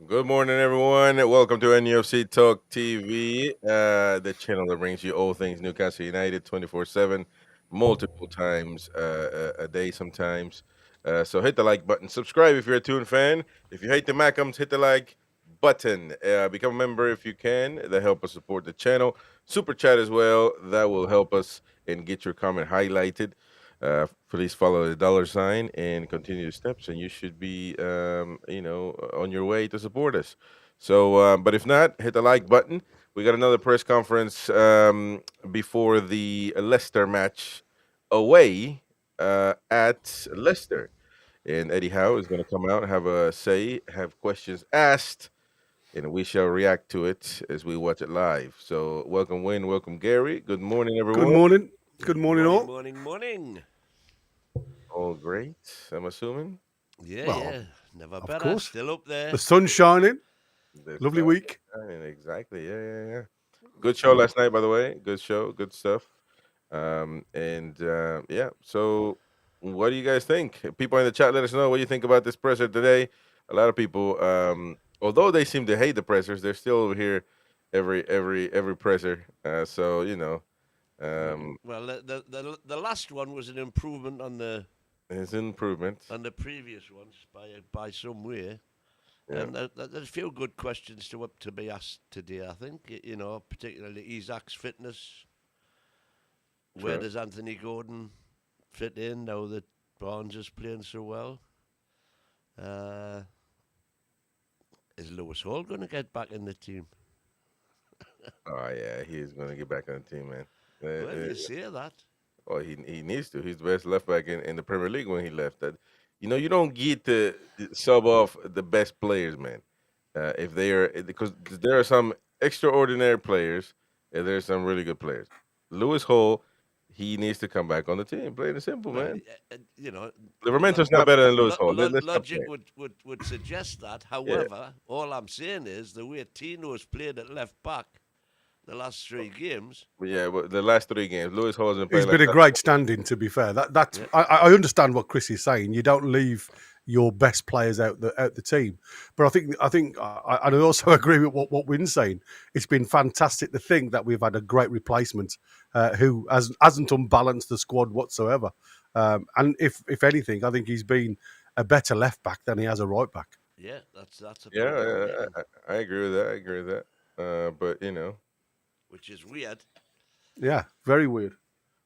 Good morning, everyone. Welcome to NUFC Talk TV, the channel that brings you all things Newcastle United 24/7, multiple times a day sometimes. So hit the like button. Subscribe if you're a Toon fan. If you hate the Mackhams, hit the like button. Become a member if you can. That help us support the channel. Super chat as well. That will help us and get your comment highlighted. Please follow the dollar sign and continue the steps, and you should be, on your way to support us. So, but if not, hit the like button. We got another press conference before the Leicester match away at Leicester, and Eddie Howe is going to come out, have a say, have questions asked, and we shall react to it as we watch it live. So, welcome, Wayne. Welcome, Gary. Good morning, Good everyone. morning. Good morning, all. Morning. All great, I'm assuming. Yeah. Never of better. course. Still up there. The sun's shining. The Lovely sun week. shining, exactly. Yeah. Good show last night, by the way. Good show, good stuff. Yeah. So, what do you guys think? People in the chat, let us know what you think about this presser today. A lot of people, although they seem to hate the pressers, they're still over here every presser. Well, the last one was an improvement on the It's an improvement. previous ones by some way. Yeah. And there's a few good questions to be asked today, I think. Particularly Isaac's fitness. Where Sure. does Anthony Gordon fit in now that Barnes is playing so well? Is Lewis Hall going to get back in the team? Oh yeah, he's going to get back on the team, man. Well, you say that. Oh, he needs to. He's the best left back in the Premier League when he left. That, you don't get to sub off the best players, man. If they are, because there are some extraordinary players and there's some really good players. Lewis Hall, he needs to come back on the team. Plain and simple, Well, man. lo- Livermento's not better than Lewis Hall. Let's stop logic playing. would suggest that. However, all I'm saying is the way Tino's played at left back the last three games. But the last 3 games, Lewis Hall hasn't played He's like been a that. great stand-in, to be fair. Yeah. I understand what Chris is saying. You don't leave your best players out the team, but I also agree with what Wynn's saying. It's been fantastic to think that we've had a great replacement who hasn't unbalanced the squad whatsoever. And if anything, I think he's been a better left back than he has a right back. Yeah, that's a Yeah, point, I agree with that. I agree with that. But which is weird. Yeah, very weird.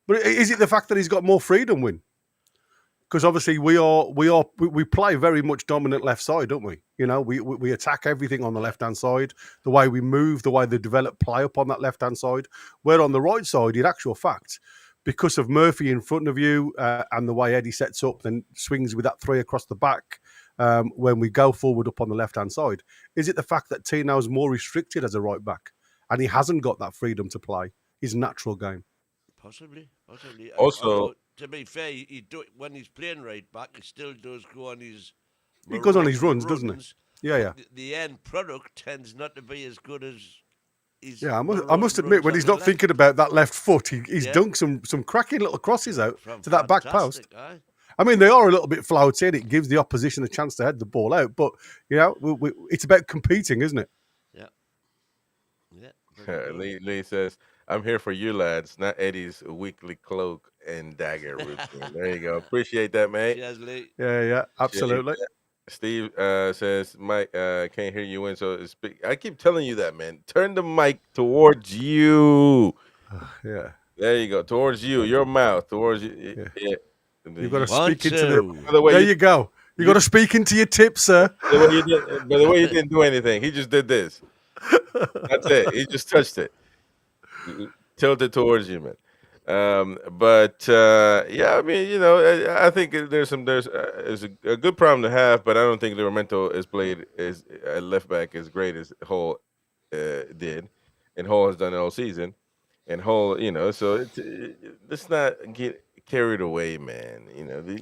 But is it the fact that he's got more freedom, Win? Because obviously we play very much dominant left side, don't we? We attack everything on the left hand side. The way we move, the way they develop play up on that left hand side. Where on the right side, in actual fact, because of Murphy in front of you and the way Eddie sets up, then swings with that three across the back. When we go forward up on the left hand side, is it the fact that Tino is more restricted as a right back and he hasn't got that freedom to play his natural game? Possibly. Also- Although, to be fair, when he's playing right back, he still does go on his. He goes on his runs, doesn't he? Yeah. The end product tends not to be as good as. Yeah, I must admit, when he's not thinking about that left foot, he's dunked some cracking little crosses out to that back post. Aye. I mean, they are a little bit floaty, and it gives the opposition a chance to head the ball out. But it's about competing, isn't it? Yeah. Lee says, "I'm here for you lads, not Eddie's weekly cloak and dagger routine." There you go. Appreciate that, mate. Cheers, Lee. Yeah, absolutely. Steve says, "Mike, can't hear you in, so speak." I keep telling you that, man. Turn the mic towards you. Yeah. There you go. Towards you. Your mouth. Towards you. Yeah. You've got to One, speak into two. the. By the way, There you go. You got to speak into your tips, sir. by the way, you didn't do anything. He just did this. That's it. He just touched it. Tilted towards you, man. Yeah, I mean, I think there's a good problem to have, but I don't think Livermento is played as a left back as great as Hull did, and Hull has done it all season, and Hull, so let's not get carried away, man.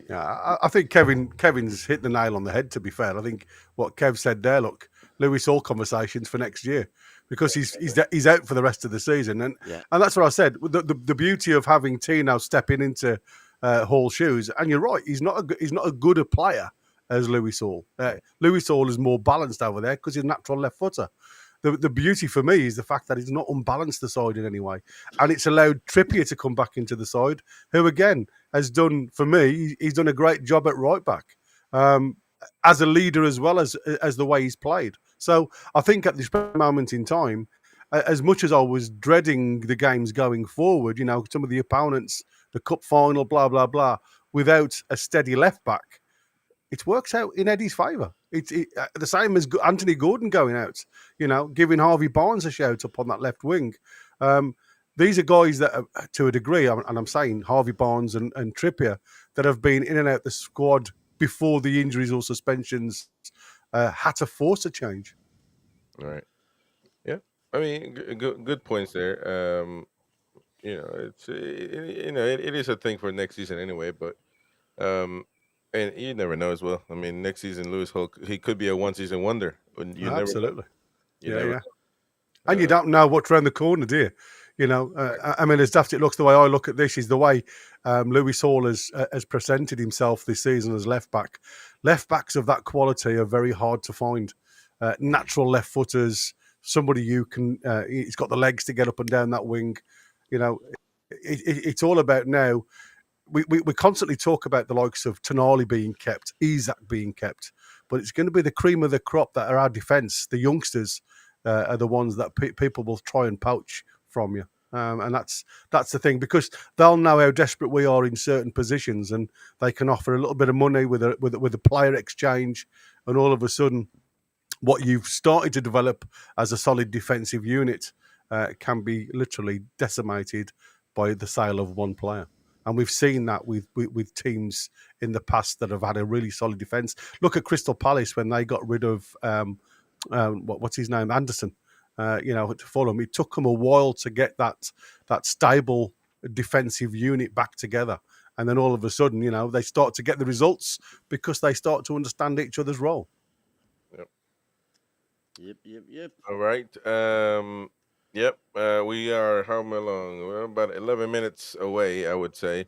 Yeah, I think Kevin's hit the nail on the head. To be fair, I think what Kev said there. Look, Lewis Hall conversations for next year because he's out for the rest of the season, and that's what I said. The beauty of having Tino stepping into Hall's shoes, and you're right, he's not a good a player as Louis Saul. Louis Saul is more balanced over there because he's a natural left footer. The beauty for me is the fact that he's not unbalanced the side in any way. And it's allowed Trippier to come back into the side, who, again, has done, for me, he's done a great job at right back as a leader as well as the way he's played. So I think at this moment in time, as much as I was dreading the games going forward, some of the opponents, the cup final, blah, blah, blah, without a steady left back, it works out in Eddie's favour. It's the same as Anthony Gordon going out, giving Harvey Barnes a shout up on that left wing. These are guys that, to a degree, and I'm saying Harvey Barnes and Trippier, that have been in and out the squad before the injuries or suspensions had to force a change. All right. Yeah. I mean, good points there. It is a thing for next season anyway, but and you never know as well. I mean, next season, Lewis Hulk, he could be a one-season wonder. You never know. Absolutely. You Yeah, never yeah. And you don't know what's around the corner, do you? I mean, as daft it looks, the way I look at this is the way Louis Hall has presented himself this season as left back. Left backs of that quality are very hard to find. Natural left footers, somebody who can, he's got the legs to get up and down that wing. It's all about now. We constantly talk about the likes of Tonali being kept, Isak being kept, but it's going to be the cream of the crop that are our defence. The youngsters are the ones that people will try and poach from you. And that's the thing, because they'll know how desperate we are in certain positions, and they can offer a little bit of money with a player exchange, and all of a sudden, what you've started to develop as a solid defensive unit can be literally decimated by the sale of one player. And we've seen that with teams in the past that have had a really solid defence. Look at Crystal Palace when they got rid of what's his name, Anderson. To Fulham, it took them a while to get that stable defensive unit back together. And then all of a sudden, they start to get the results because they start to understand each other's role. Yep. All right. Yep. We are how long? We're about 11 minutes away, I would say,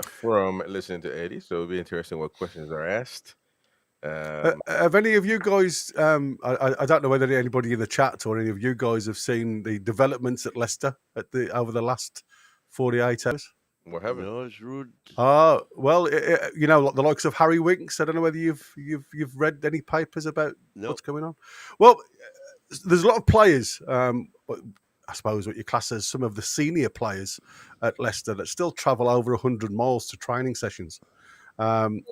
from listening to Eddie. So it'll be interesting what questions are asked. Have any of you guys? I don't know whether anybody in the chat or any of you guys have seen the developments at Leicester over the last 48 hours. What happened? No, it's rude. Well, like the likes of Harry Winks. I don't know whether you've read any papers about what's going on. Well, there's a lot of players. I suppose what you class as some of the senior players at Leicester that still travel over 100 miles to training sessions. And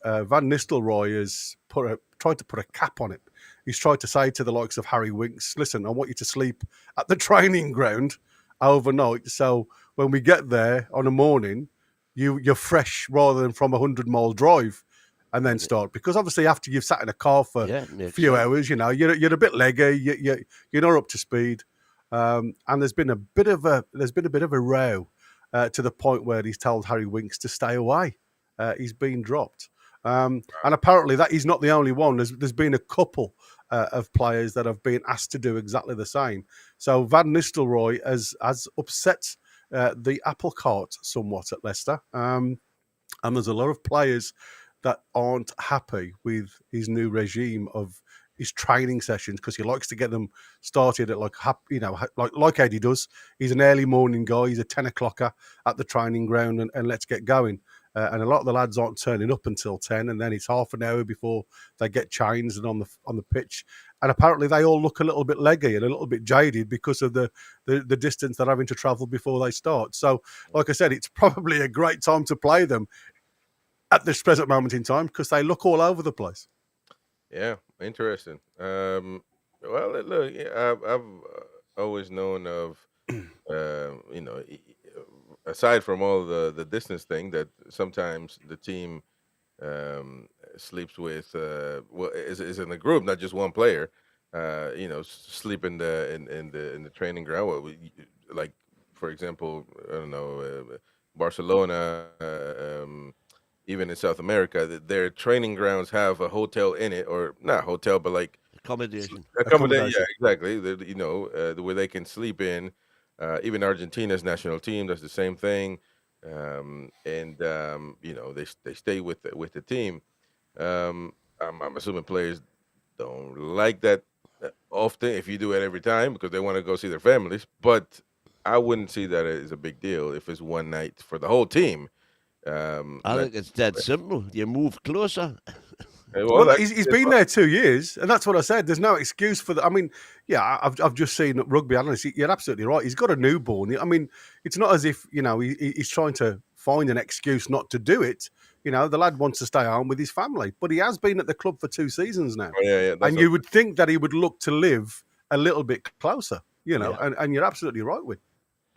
Van Nistelrooy has tried to put a cap on it. He's tried to say to the likes of Harry Winks, listen, I want you to sleep at the training ground overnight. So when we get there on a morning, you're fresh rather than from a 100-mile drive and then start. Because obviously after you've sat in a car for a few hours, you're a bit leggy, you're not up to speed. And there's been a bit of a row to the point where he's told Harry Winks to stay away. He's been dropped. And apparently that he's not the only one. There's been a couple of players that have been asked to do exactly the same. So Van Nistelrooy has upset the apple cart somewhat at Leicester. And there's a lot of players that aren't happy with his new regime of his training sessions, because he likes to get them started at like Eddie does. He's an early morning guy. He's a 10 o'clocker at the training ground and let's get going. And a lot of the lads aren't turning up until 10, and then it's half an hour before they get changed and on the pitch. And apparently they all look a little bit leggy and a little bit jaded because of the distance they're having to travel before they start. So, like I said, it's probably a great time to play them at this present moment in time because they look all over the place. Yeah, interesting. Well, look, I've always known of, aside from all the distance thing, that sometimes the team sleeps with is in a group, not just one player. Sleep in the training ground. Like for example, I don't know, Barcelona. Even in South America, their training grounds have a hotel in it, or not hotel, but like accommodation. Yeah, exactly. Where they can sleep in. Even Argentina's national team does the same thing, they stay with the team. I'm assuming players don't like that often if you do it every time because they want to go see their families. But I wouldn't see that as a big deal if it's one night for the whole team. I Not think it's dead simple. You move closer. well, Well, that he's been there 2 years, and that's what I said. There's no excuse for that. I mean, yeah, I've just seen rugby analysts. You're absolutely right. He's got a newborn. I mean, it's not as if he's trying to find an excuse not to do it. The lad wants to stay home with his family, but he has been at the club for 2 seasons now, yeah, that's and you would think that he would look to live a little bit closer. Yeah. And you're absolutely right with.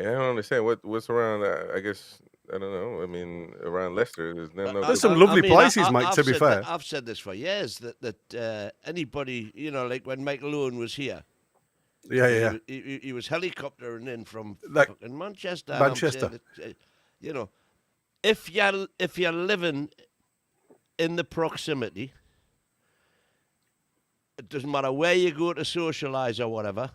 yeah. I don't understand what's around. I guess I don't know. I mean, around Leicester, there's no There's good. some lovely places, mate. I've To be said fair, I've said this for years that anybody, like when Michael Owen was here, yeah. he was helicoptering in from Like fucking Manchester. And I'm Manchester. saying that, if you're living in the proximity, it doesn't matter where you go to socialise or whatever.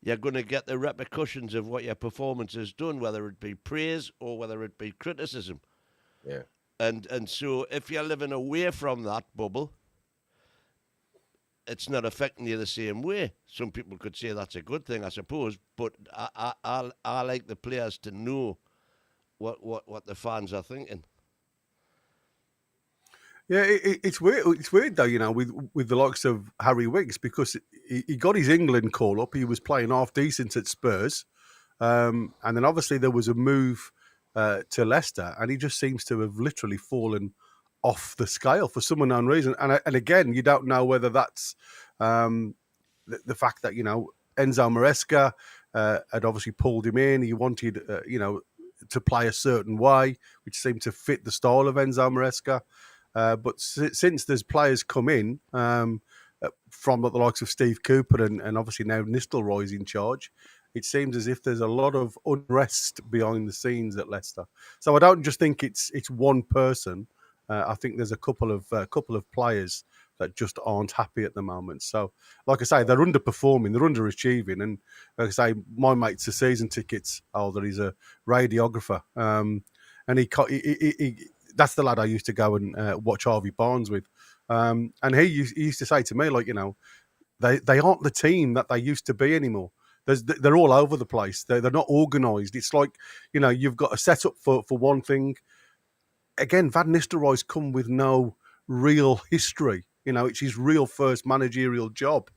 You're going to get the repercussions of what your performance has done, whether it be praise or whether it be criticism. Yeah. And so if you're living away from that bubble, it's not affecting you the same way. Some people could say that's a good thing, I suppose, but I like the players to know what the fans are thinking. Yeah, it's weird. It's weird though, with the likes of Harry Winks because he got his England call up. He was playing half decent at Spurs, and then obviously there was a move to Leicester, and he just seems to have literally fallen off the scale for some unknown reason. And again, you don't know whether that's the fact that Enzo Maresca had obviously pulled him in. He wanted to play a certain way, which seemed to fit the style of Enzo Maresca. But since there's players come in from the likes of Steve Cooper and obviously now Nistelrooy's in charge, it seems as if there's a lot of unrest behind the scenes at Leicester. So I don't just think it's one person. I think there's a couple of players that just aren't happy at the moment. So, like I say, they're underperforming, they're underachieving, and like I say, my mate's a season tickets holder. He's a radiographer, and he that's the lad I used to go and watch Harvey Barnes with. And he used to say to me, they aren't the team that they used to be anymore. They're all over the place. They're not organised. It's like, you've got a setup for one thing. Again, Van Nistelrooy's come with no real history. It's his real first managerial job.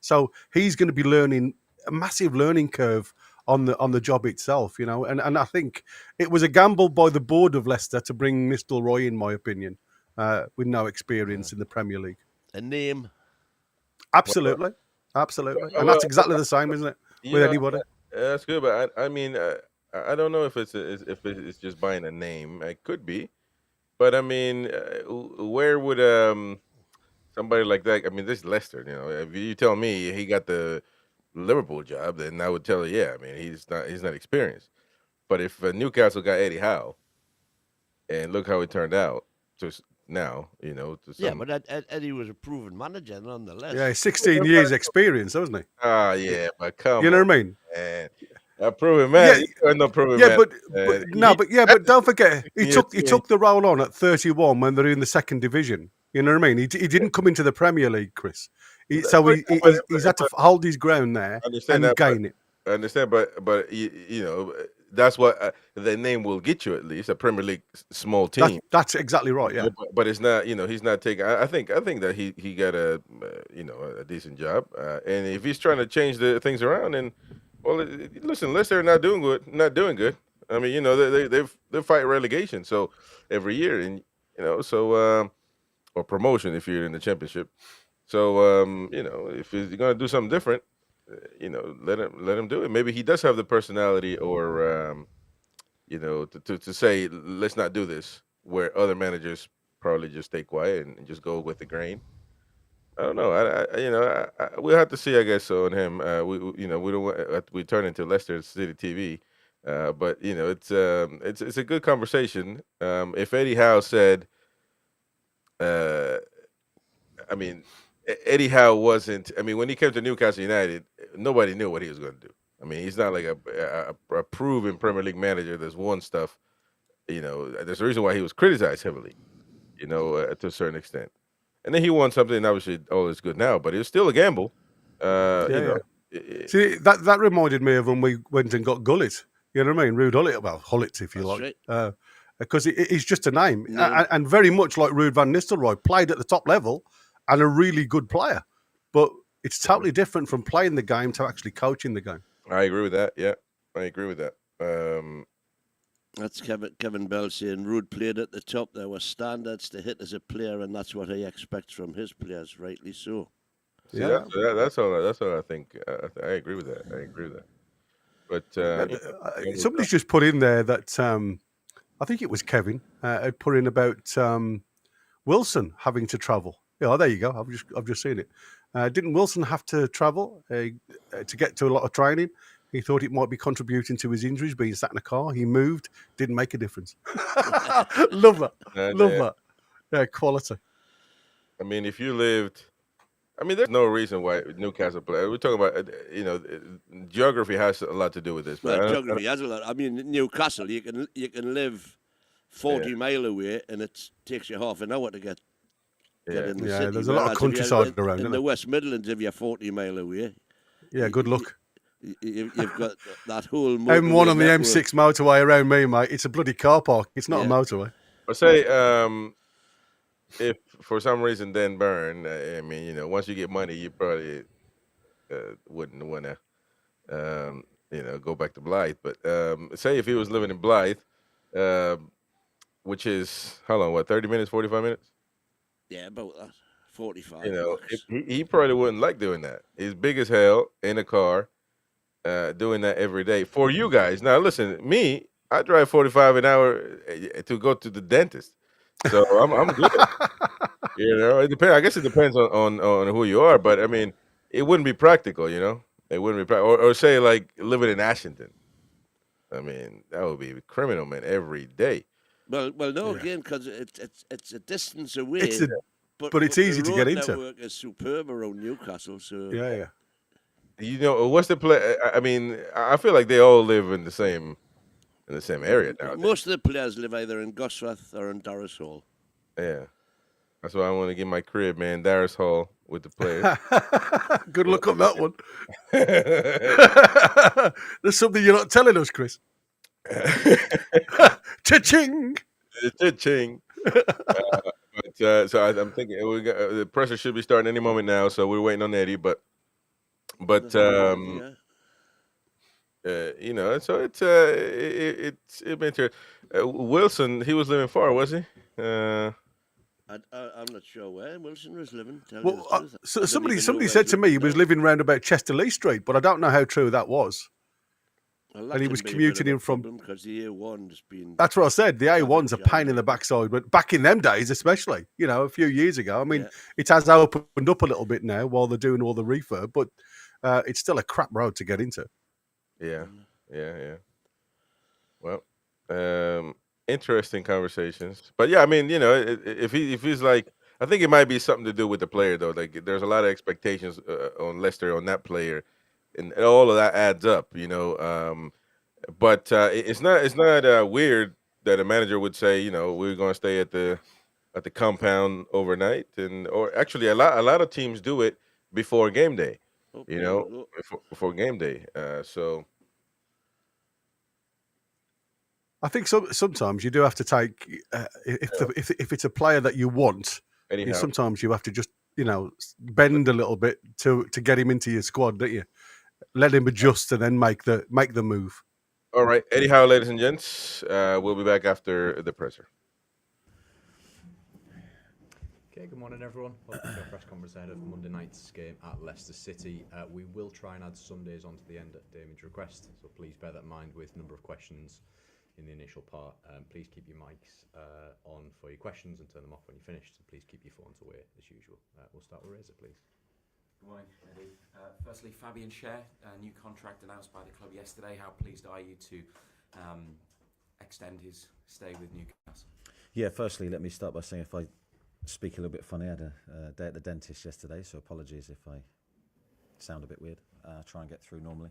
So he's going to be learning a massive learning curve on the job itself, and I think it was a gamble by the board of Leicester to bring Nistelrooy, in my opinion, with no experience in the Premier League. A name. Absolutely, and that's exactly the same, isn't it, with anybody? That's good, but I mean, I don't know if it's just buying a name. It could be, but I mean, where would somebody like that? I mean, this is Leicester. If you tell me he got the Liverpool job, then I would tell you, yeah. I mean, he's not experienced. But if Newcastle got Eddie Howe, and look how it turned out, just now, Yeah, but Eddie was a proven manager nonetheless. Yeah, 16 years experience, hasn't he? Yeah, but come You know on, what I mean? man. A proven man. Yeah, You're no proven yeah, man. but don't forget, he Yeah, took the role on at 31 when they're in the second division. You know what I mean? He didn't come into the Premier League, Chris. He's had to hold his ground there understand and that, gain it. I understand, but that's what the name will get you at least a Premier League small team. That's exactly right. Yeah, But it's not. He's not taking. I think that he got a a decent job, and if he's trying to change the things around, and listen, Leicester are not doing good. I mean, they're fighting relegation, so every year, and or promotion if you're in the championship. So if he's gonna do something different, let him do it. Maybe he does have the personality, or to say let's not do this, where other managers probably just stay quiet and just go with the grain. I don't know. We'll have to see, I guess, on him. We don't we turn into Leicester City TV, but it's a good conversation. If Eddie Howe said, uh, I mean, Eddie Howe wasn't. I mean, when he came to Newcastle United, nobody knew what he was going to do. I mean, he's not like a proven Premier League manager that's won stuff. There's a reason why he was criticized heavily. to a certain extent. And then he won something. Obviously, all is good now, but it was still a gamble. Yeah. See, that reminded me of when we went and got Gullit. You know what I mean? Ruud Gullit. Well, Gullit, if you That's like. right. Because he's just a name. Name. And very much like Ruud van Nistelrooy, played at the top level and a really good player. But it's totally different from playing the game to actually coaching the game. I agree with that. Yeah, I agree with that. That's Kevin Bell saying Ruud played at the top. There were standards to hit as a player, and that's what he expects from his players, rightly so. See, that's all. That's all I think. I agree with that. But somebody's just put in there that I think it was Kevin had put in about Wilson having to travel. Yeah, there you go. I've just seen it. Didn't Wilson have to travel to get to a lot of training? He thought it might be contributing to his injuries, being sat in a car. He moved, didn't make a difference. Love that. Love that. Yeah, quality. I mean, if you lived, there's no reason why Newcastle play. We're talking about, geography has a lot to do with this. Well, geography has a lot. I mean, Newcastle, you can live 40 mile away, and it takes you half an hour to get in the city. There's a lot of countryside around. In the West Midlands, if you're 40 mile away, good luck. You've got that whole M1 on the M6 motorway around me, mate. It's a bloody car park. It's not a motorway. I say, if for some reason Dan Burn, once you get money, you probably wouldn't want to, go back to Blythe. But say if he was living in Blythe, which is how long? What, 30 minutes, 45 minutes? Yeah, about that. 45. He probably wouldn't like doing that. He's big as hell in a car. Doing that every day for you guys. Now, listen, me, I drive 45 an hour to go to the dentist, so I'm good. It depends. I guess it depends on who you are, but it wouldn't be practical. It wouldn't be or say like living in Ashington. That would be criminal, man, every day. Well, no, again, because it's a distance away. But it's easy to get into. The network is superb around Newcastle, so yeah. What's the play? I feel like they all live in the same area now. Most of the players live either in Gosforth or in Darras Hall. Yeah, that's why I want to get my crib, man. Darras Hall with the players. Good luck on that one. There's something you're not telling us, Chris. Cha-ching! Cha-ching! So I'm thinking the pressure should be starting any moment now. So we're waiting on Eddie, but so it's been interesting. Wilson, he was living far, was he? I'm not sure where Wilson was living. Well, somebody said to me he was living round about Chesterley Street, but I don't know how true that was. Well, and he was commuting in from because the A1's been. That's what I said. The A1's a pain in the backside, but back in them days, especially, a few years ago. It has opened up a little bit now while they're doing all the refurb, but it's still a crap road to get into. Yeah. Well, interesting conversations, but yeah, if he's like, I think it might be something to do with the player though. Like, there's a lot of expectations on Leicester on that player. And all of that adds up, but it's not weird that a manager would say, we're going to stay at the compound overnight, or actually a lot of teams do it before game day, before game day. So I think sometimes you do have to take if it's a player that you want. Sometimes you have to just bend a little bit to get him into your squad, don't you? Let him adjust and then make the move. All right, Eddie Howe, ladies and gents. We'll be back after the presser. Okay, good morning, everyone. Welcome to our press conference ahead of Monday night's game at Leicester City. We will try and add Sundays onto the end at Damien's request, so please bear that in mind with number of questions in the initial part. Please keep your mics on for your questions and turn them off when you're finished. So please keep your phones away as usual. We'll start with Razor, please. Good morning, Eddie. Firstly, Fabian Schär, a new contract announced by the club yesterday. How pleased are you to extend his stay with Newcastle? Yeah, firstly, let me start by saying if I speak a little bit funny, I had a day at the dentist yesterday, so apologies if I sound a bit weird. Try and get through normally.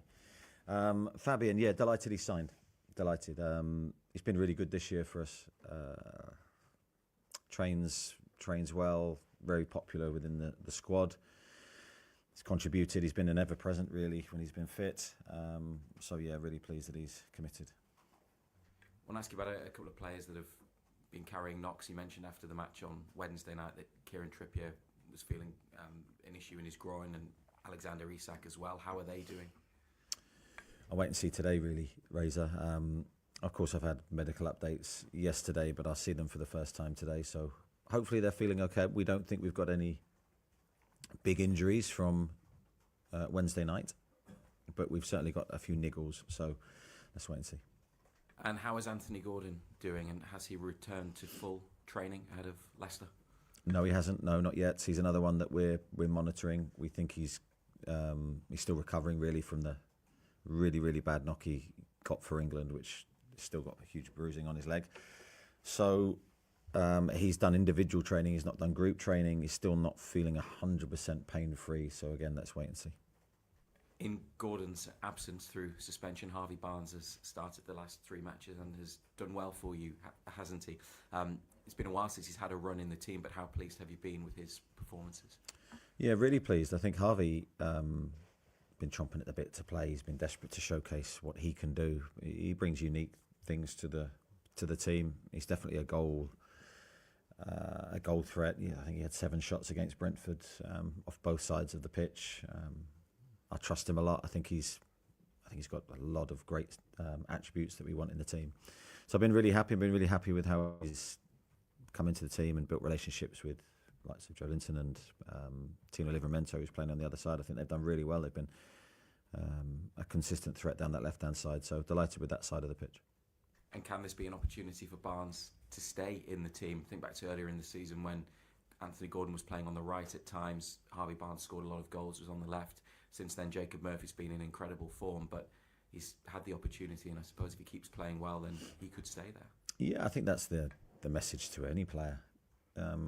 Fabian, yeah, delighted he signed. Delighted. He's been really good this year for us. trains well, very popular within the squad. He's contributed. He's been an ever-present, really, when he's been fit. So, yeah, really pleased that he's committed. I want to ask you about a couple of players that have been carrying knocks. You mentioned after the match on Wednesday night that Kieran Trippier was feeling an issue in his groin, and Alexander Isak as well. How are they doing? I'll wait and see today, really, Razor. Of course, I've had medical updates yesterday, but I'll see them for the first time today. So hopefully they're feeling okay. We don't think we've got any big injuries from Wednesday night, but we've certainly got a few niggles. So let's wait and see. And how is Anthony Gordon doing, and has he returned to full training ahead of Leicester? No, he hasn't. No, not yet. He's another one that we're monitoring. We think he's still recovering really from the really bad knock he got for England, which still got a huge bruising on his leg. So he's done individual training. He's not done group training. He's still not feeling 100% pain free. So again, let's wait and see. In Gordon's absence through suspension, Harvey Barnes has started the last 3 matches and has done well for you, hasn't he? It's been a while since he's had a run in the team, but how pleased have you been with his performances? Yeah, really pleased. I think Harvey been chomping at the bit to play. He's been desperate to showcase what he can do. He brings unique things to the team. He's definitely a goal threat. Yeah, I think he had 7 shots against Brentford off both sides of the pitch. I trust him a lot. I think he's got a lot of great attributes that we want in the team. So I've been really happy. I've been really happy with how he's come into the team and built relationships with likes of Joe Linton and Tino Livramento, who's playing on the other side. I think they've done really well. They've been a consistent threat down that left-hand side. So delighted with that side of the pitch. And can this be an opportunity for Barnes to stay in the team? Think back to earlier in the season when Anthony Gordon was playing on the right at times. Harvey Barnes scored a lot of goals, was on the left. Since then, Jacob Murphy's been in incredible form, but he's had the opportunity, and I suppose if he keeps playing well, then he could stay there. Yeah, I think that's the message to any player.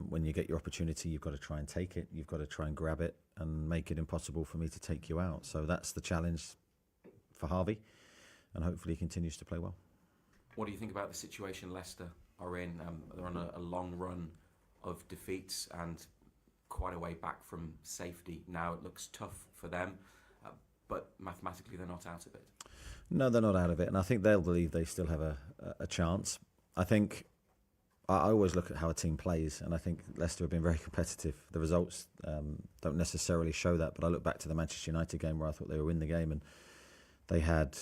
When you get your opportunity, you've got to try and take it. You've got to try and grab it and make it impossible for me to take you out. So that's the challenge for Harvey, and hopefully he continues to play well. What do you think about the situation Leicester are in? They're on a long run of defeats and quite a way back from safety now. It looks tough for them, but mathematically they're not out of it. No, they're not out of it, and I think they'll believe they still have a chance. I think I always look at how a team plays, and I think Leicester have been very competitive. The results don't necessarily show that, but I look back to the Manchester United game where I thought they would win the game, and they had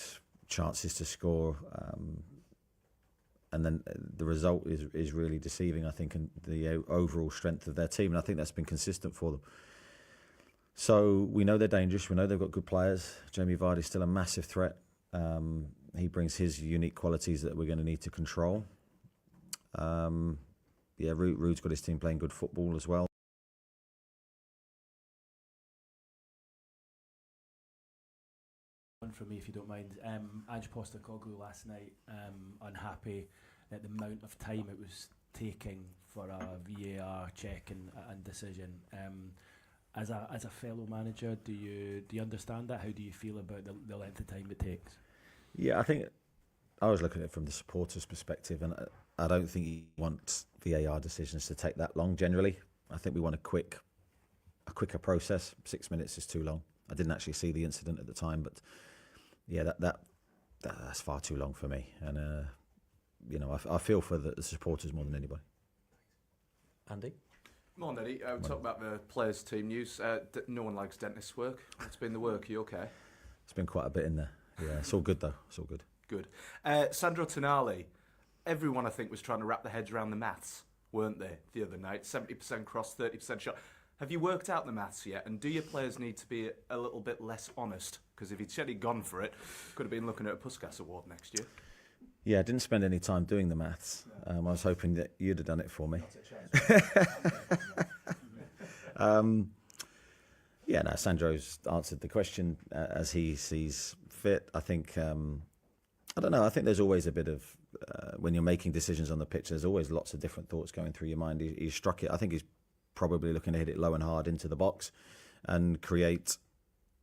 chances to score, and then the result is really deceiving, I think, in the overall strength of their team, and I think that's been consistent for them. So we know they're dangerous. We know they've got good players. Jamie Vardy's still a massive threat. He brings his unique qualities that we're going to need to control. Rude's got his team playing good football as well. One from me, if you don't mind. Ange Postecoglou last night, unhappy at the amount of time it was taking for a VAR check and decision. As a fellow manager, do you understand that? How do you feel about the length of time it takes? Yeah, I think I was looking at it from the supporters' perspective, and I don't think you want VAR decisions to take that long. Generally, I think we want a quicker process. 6 minutes is too long. I didn't actually see the incident at the time, but yeah, that's far too long for me. And I feel for the supporters more than anybody. Andy? Come on, Eddie. Talk about the players' team news. No one likes dentist work. What's been the work? Are you okay? It's been quite a bit in there. Yeah, it's all good though. It's all good. Good. Sandro Tonali. Everyone, I think, was trying to wrap their heads around the maths, weren't they, the other night? 70% cross, 30% shot. Have you worked out the maths yet? And do your players need to be a little bit less honest? Because if he'd gone for it, could have been looking at a Puskas Award next year. Yeah, I didn't spend any time doing the maths. I was hoping that you'd have done it for me. Sandro's answered the question as he sees fit. I think, I don't know, I think there's always a bit of, when you're making decisions on the pitch, there's always lots of different thoughts going through your mind. He struck it, I think he's probably looking to hit it low and hard into the box and create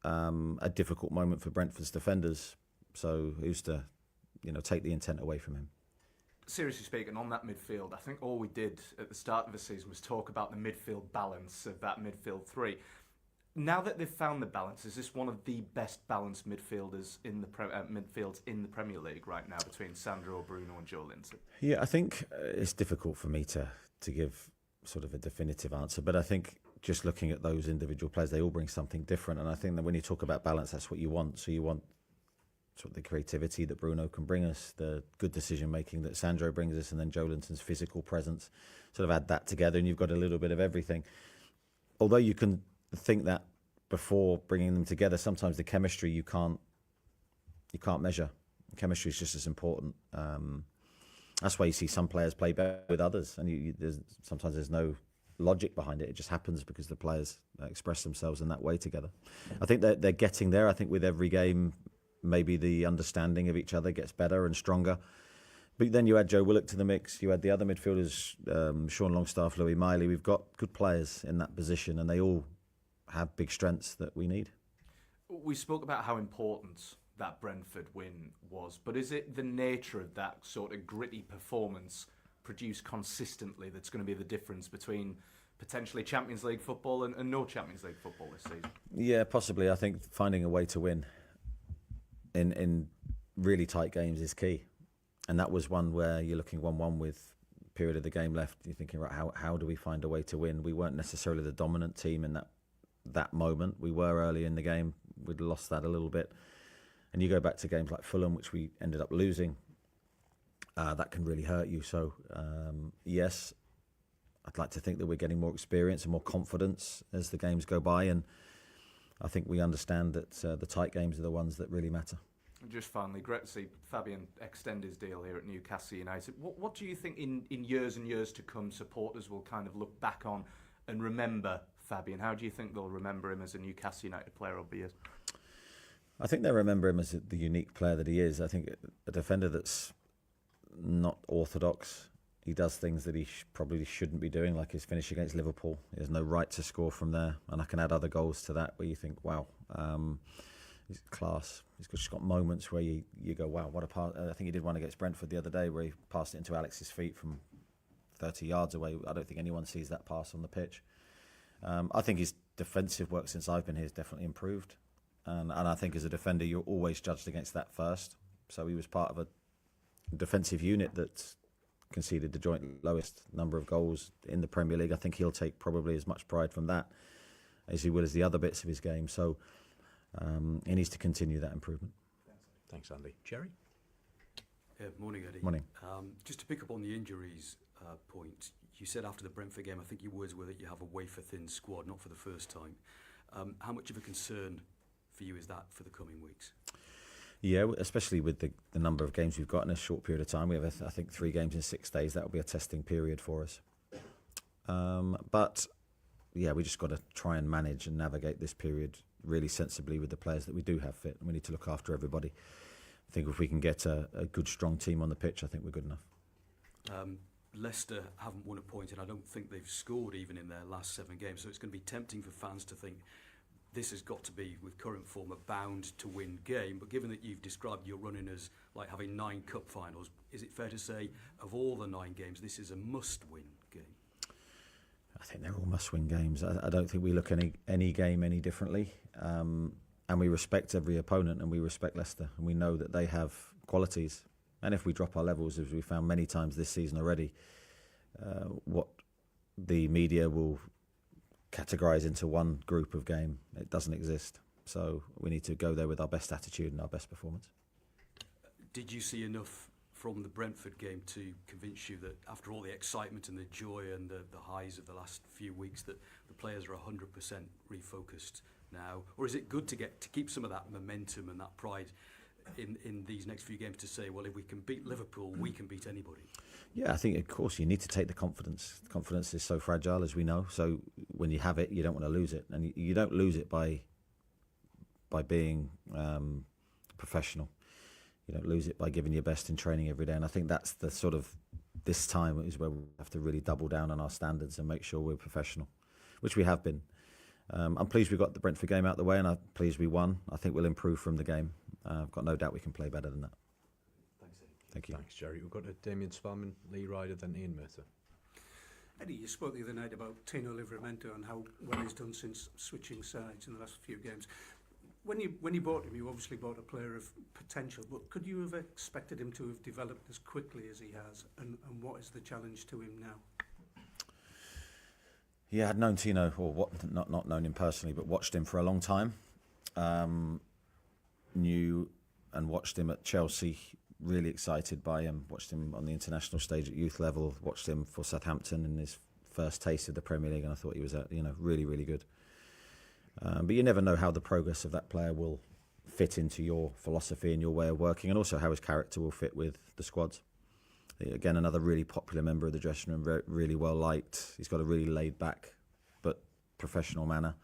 a difficult moment for Brentford's defenders. So who's to, take the intent away from him? seriously speaking, on that midfield, I think all we did at the start of the season was talk about the midfield balance of that midfield three. Now that they've found the balance, is this one of the best balanced midfielders in the midfields in the Premier League right now between Sandro, Bruno, and Joe Linton? Yeah, I think it's difficult for me to give sort of a definitive answer, but I think just looking at those individual players, they all bring something different, and I think that when you talk about balance, that's what you want. So you want sort of the creativity that Bruno can bring us, the good decision making that Sandro brings us, and then Joe Linton's physical presence. Sort of add that together, and you've got a little bit of everything. Although you can think that before bringing them together, sometimes the chemistry you can't measure. Chemistry is just as important. That's why you see some players play better with others, and sometimes there's no logic behind it. It just happens because the players express themselves in that way together. I think that they're getting there. I think with every game, maybe the understanding of each other gets better and stronger. But then you add Joe Willock to the mix. You add the other midfielders, Sean Longstaff, Louis Miley. We've got good players in that position, and they all have big strengths that we need. We spoke about how important that Brentford win was, but is it the nature of that sort of gritty performance produced consistently that's going to be the difference between potentially Champions League football and no Champions League football this season? Yeah, possibly. I think finding a way to win in really tight games is key. And that was one where you're looking 1-1 with a period of the game left. You're thinking, right, how do we find a way to win? We weren't necessarily the dominant team in that moment. We were early in the game. We'd lost that a little bit. And you go back to games like Fulham, which we ended up losing. That can really hurt you. So, yes, I'd like to think that we're getting more experience and more confidence as the games go by. And I think we understand that the tight games are the ones that really matter. And just finally, great to see Fabian extend his deal here at Newcastle United. What do you think in years and years to come supporters will kind of look back on and remember Fabian? How do you think they'll remember him as a Newcastle United player over the years? I think they remember him as the unique player that he is. I think a defender that's not orthodox. He does things that he probably shouldn't be doing, like his finish against Liverpool. He has no right to score from there. And I can add other goals to that where you think, wow, he's class. He's just got moments where you go, wow, what a pass. I think he did one against Brentford the other day where he passed it into Alex's feet from 30 yards away. I don't think anyone sees that pass on the pitch. I think his defensive work since I've been here has definitely improved. And I think as a defender, you're always judged against that first. So he was part of a defensive unit that conceded the joint lowest number of goals in the Premier League. I think he'll take probably as much pride from that as he will as the other bits of his game. So he needs to continue that improvement. Thanks, Andy. Jerry? Morning, Eddie. Morning. Just to pick up on the injuries point, you said after the Brentford game, I think your words were that you have a wafer-thin squad, not for the first time. How much of a concern for you is that for the coming weeks? Yeah, especially with the number of games we've got in a short period of time. We have, I think, 3 games in 6 days. That will be a testing period for us. But, yeah, we just got to try and manage and navigate this period really sensibly with the players that we do have fit. And we need to look after everybody. I think if we can get a good, strong team on the pitch, I think we're good enough. Leicester haven't won a point, and I don't think they've scored even in their last 7 games. So it's going to be tempting for fans to think this has got to be, with current form, a bound-to-win game. But given that you've described your running as like having 9 cup finals, is it fair to say, of all the 9 games, this is a must-win game? I think they're all must-win games. I don't think we look any game any differently. And we respect every opponent, and we respect Leicester. And we know that they have qualities. And if we drop our levels, as we found many times this season already, what the media will categorise into one group of game, it doesn't exist. So we need to go there with our best attitude and our best performance. Did you see enough from the Brentford game to convince you that after all the excitement and the joy and the highs of the last few weeks that the players are 100% refocused now? Or is it good to keep some of that momentum and that pride in these next few games to say, well, if we can beat Liverpool, we can beat anybody? Yeah, I think, of course, you need to take the confidence. Confidence is so fragile, as we know. So when you have it, you don't want to lose it. And you don't lose it by being professional. You don't lose it by giving your best in training every day. And I think that's the sort of, this time is where we have to really double down on our standards and make sure we're professional, which we have been. I'm pleased we got the Brentford game out the way, and I'm pleased we won. I think we'll improve from the game. I've got no doubt we can play better than that. Thanks, Eddie. Thank you. Thanks, Jerry. We've got Damien Spellman, Lee Ryder, then Ian Mercer. Eddie, you spoke the other night about Tino Livramento and how well he's done since switching sides in the last few games. When you bought him, you obviously bought a player of potential, but could you have expected him to have developed as quickly as he has? And what is the challenge to him now? Yeah, I'd known Tino, or not known him personally, but watched him for a long time. Knew and watched him at Chelsea. Really excited by him. Watched him on the international stage at youth level. Watched him for Southampton in his first taste of the Premier League, and I thought he was, really, really good. But you never know how the progress of that player will fit into your philosophy and your way of working, and also how his character will fit with the squads. Again, another really popular member of the dressing room, really well liked. He's got a really laid back but professional manner.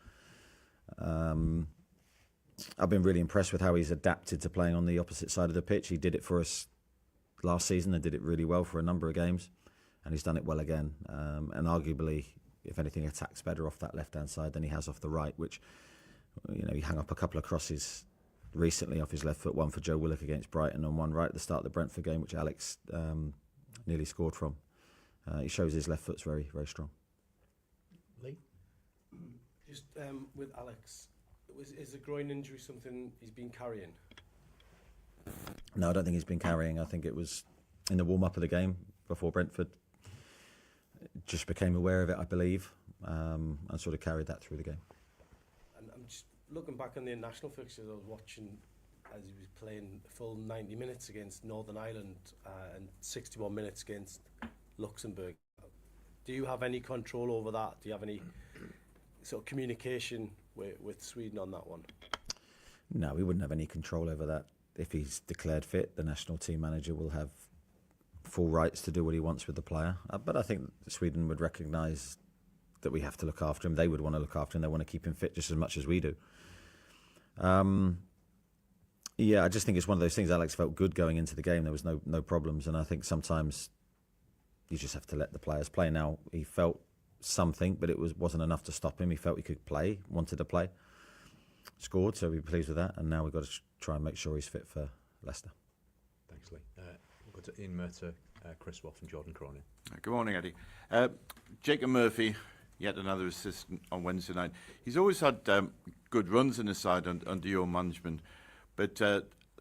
I've been really impressed with how he's adapted to playing on the opposite side of the pitch. He did it for us last season and did it really well for a number of games, and he's done it well again. And arguably, if anything, attacks better off that left-hand side than he has off the right, which, he hung up a couple of crosses recently off his left foot, one for Joe Willock against Brighton and one right at the start of the Brentford game, which Alex nearly scored from. He shows his left foot's very, very strong. Lee? Just with Alex, is the groin injury something he's been carrying? No, I don't think he's been carrying. I think it was in the warm-up of the game before Brentford. Just became aware of it, I believe, and sort of carried that through the game. And I'm just looking back on the international fixtures I was watching as he was playing full 90 minutes against Northern Ireland and 61 minutes against Luxembourg. Do you have any control over that? Do you have any sort of communication with Sweden on that one? No, we wouldn't have any control over that. If he's declared fit, the national team manager will have full rights to do what he wants with the player. But I think Sweden would recognise that we have to look after him. They would want to look after him. They want to keep him fit just as much as we do. Yeah, I just think it's one of those things. Alex felt good going into the game. There was no problems. And I think sometimes you just have to let the players play. Now, he felt something, but it wasn't enough to stop him. He felt he could play, wanted to play. Scored, so we're pleased with that. And now we've got to try and make sure he's fit for Leicester. Thanks, Lee. We'll go to Ian Mercer, Chris Waugh and Jordan Cronin. Good morning, Eddie. Jacob Murphy, yet another assistant on Wednesday night. He's always had good runs in his side under your management, but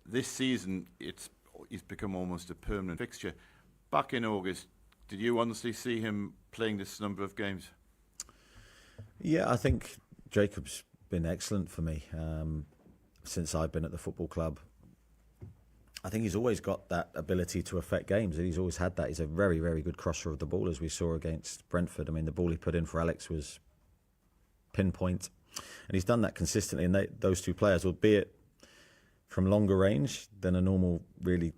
this season he's become almost a permanent fixture. Back in August, did you honestly see him playing this number of games? Yeah, I think Jacob's been excellent for me since I've been at the football club. I think he's always got that ability to affect games. He's always had that. He's a very, very good crosser of the ball, as we saw against Brentford. I mean, the ball he put in for Alex was pinpoint, and he's done that consistently. And those two players, albeit from longer range than a normal, really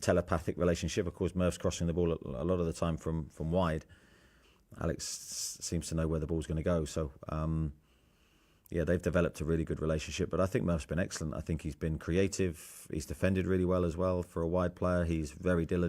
telepathic relationship. Of course, Murph's crossing the ball a lot of the time from wide. Alex seems to know where the ball's going to go. So, yeah, they've developed a really good relationship. But I think Murph's been excellent. I think he's been creative. He's defended really well as well for a wide player. He's very diligent.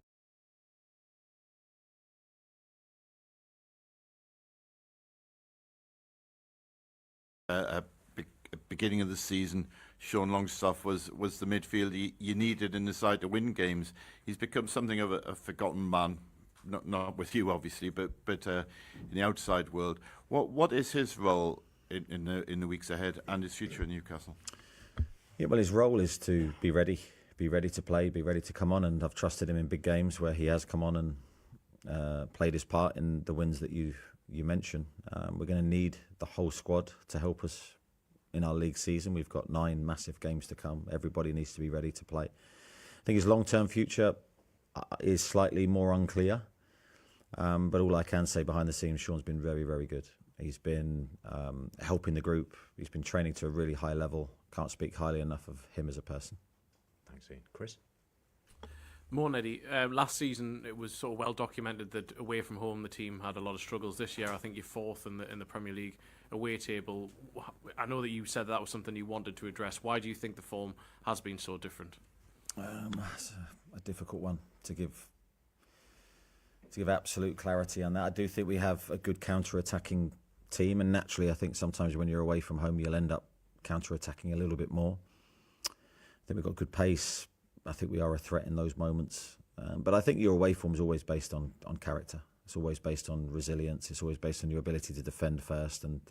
Beginning of the season, Sean Longstaff was the midfield you needed in the side to win games. He's become something of a forgotten man, not with you obviously, but in the outside world. What is his role in the weeks ahead and his future in Newcastle? Yeah, well, his role is to be ready to play, be ready to come on, and I've trusted him in big games where he has come on and played his part in the wins that you mentioned. We're going to need the whole squad to help us in our league season. We've got 9 massive games to come. Everybody needs to be ready to play. I think his long-term future is slightly more unclear, but all I can say behind the scenes, Sean's been very, very good. He's been helping the group. He's been training to a really high level. Can't speak highly enough of him as a person. Thanks, Ian. Chris? Morning, Eddie. Last season, it was sort of well documented that away from home, the team had a lot of struggles. This year, I think you're 4th in the Premier League away table. I know that you said that was something you wanted to address. Why do you think the form has been so different? It's a difficult one to give absolute clarity on that. I do think we have a good counter-attacking team, and naturally, I think sometimes when you're away from home, you'll end up counter-attacking a little bit more. I think we've got good pace. I think we are a threat in those moments. But I think your away form is always based on character. It's always based on resilience. It's always based on your ability to defend first. And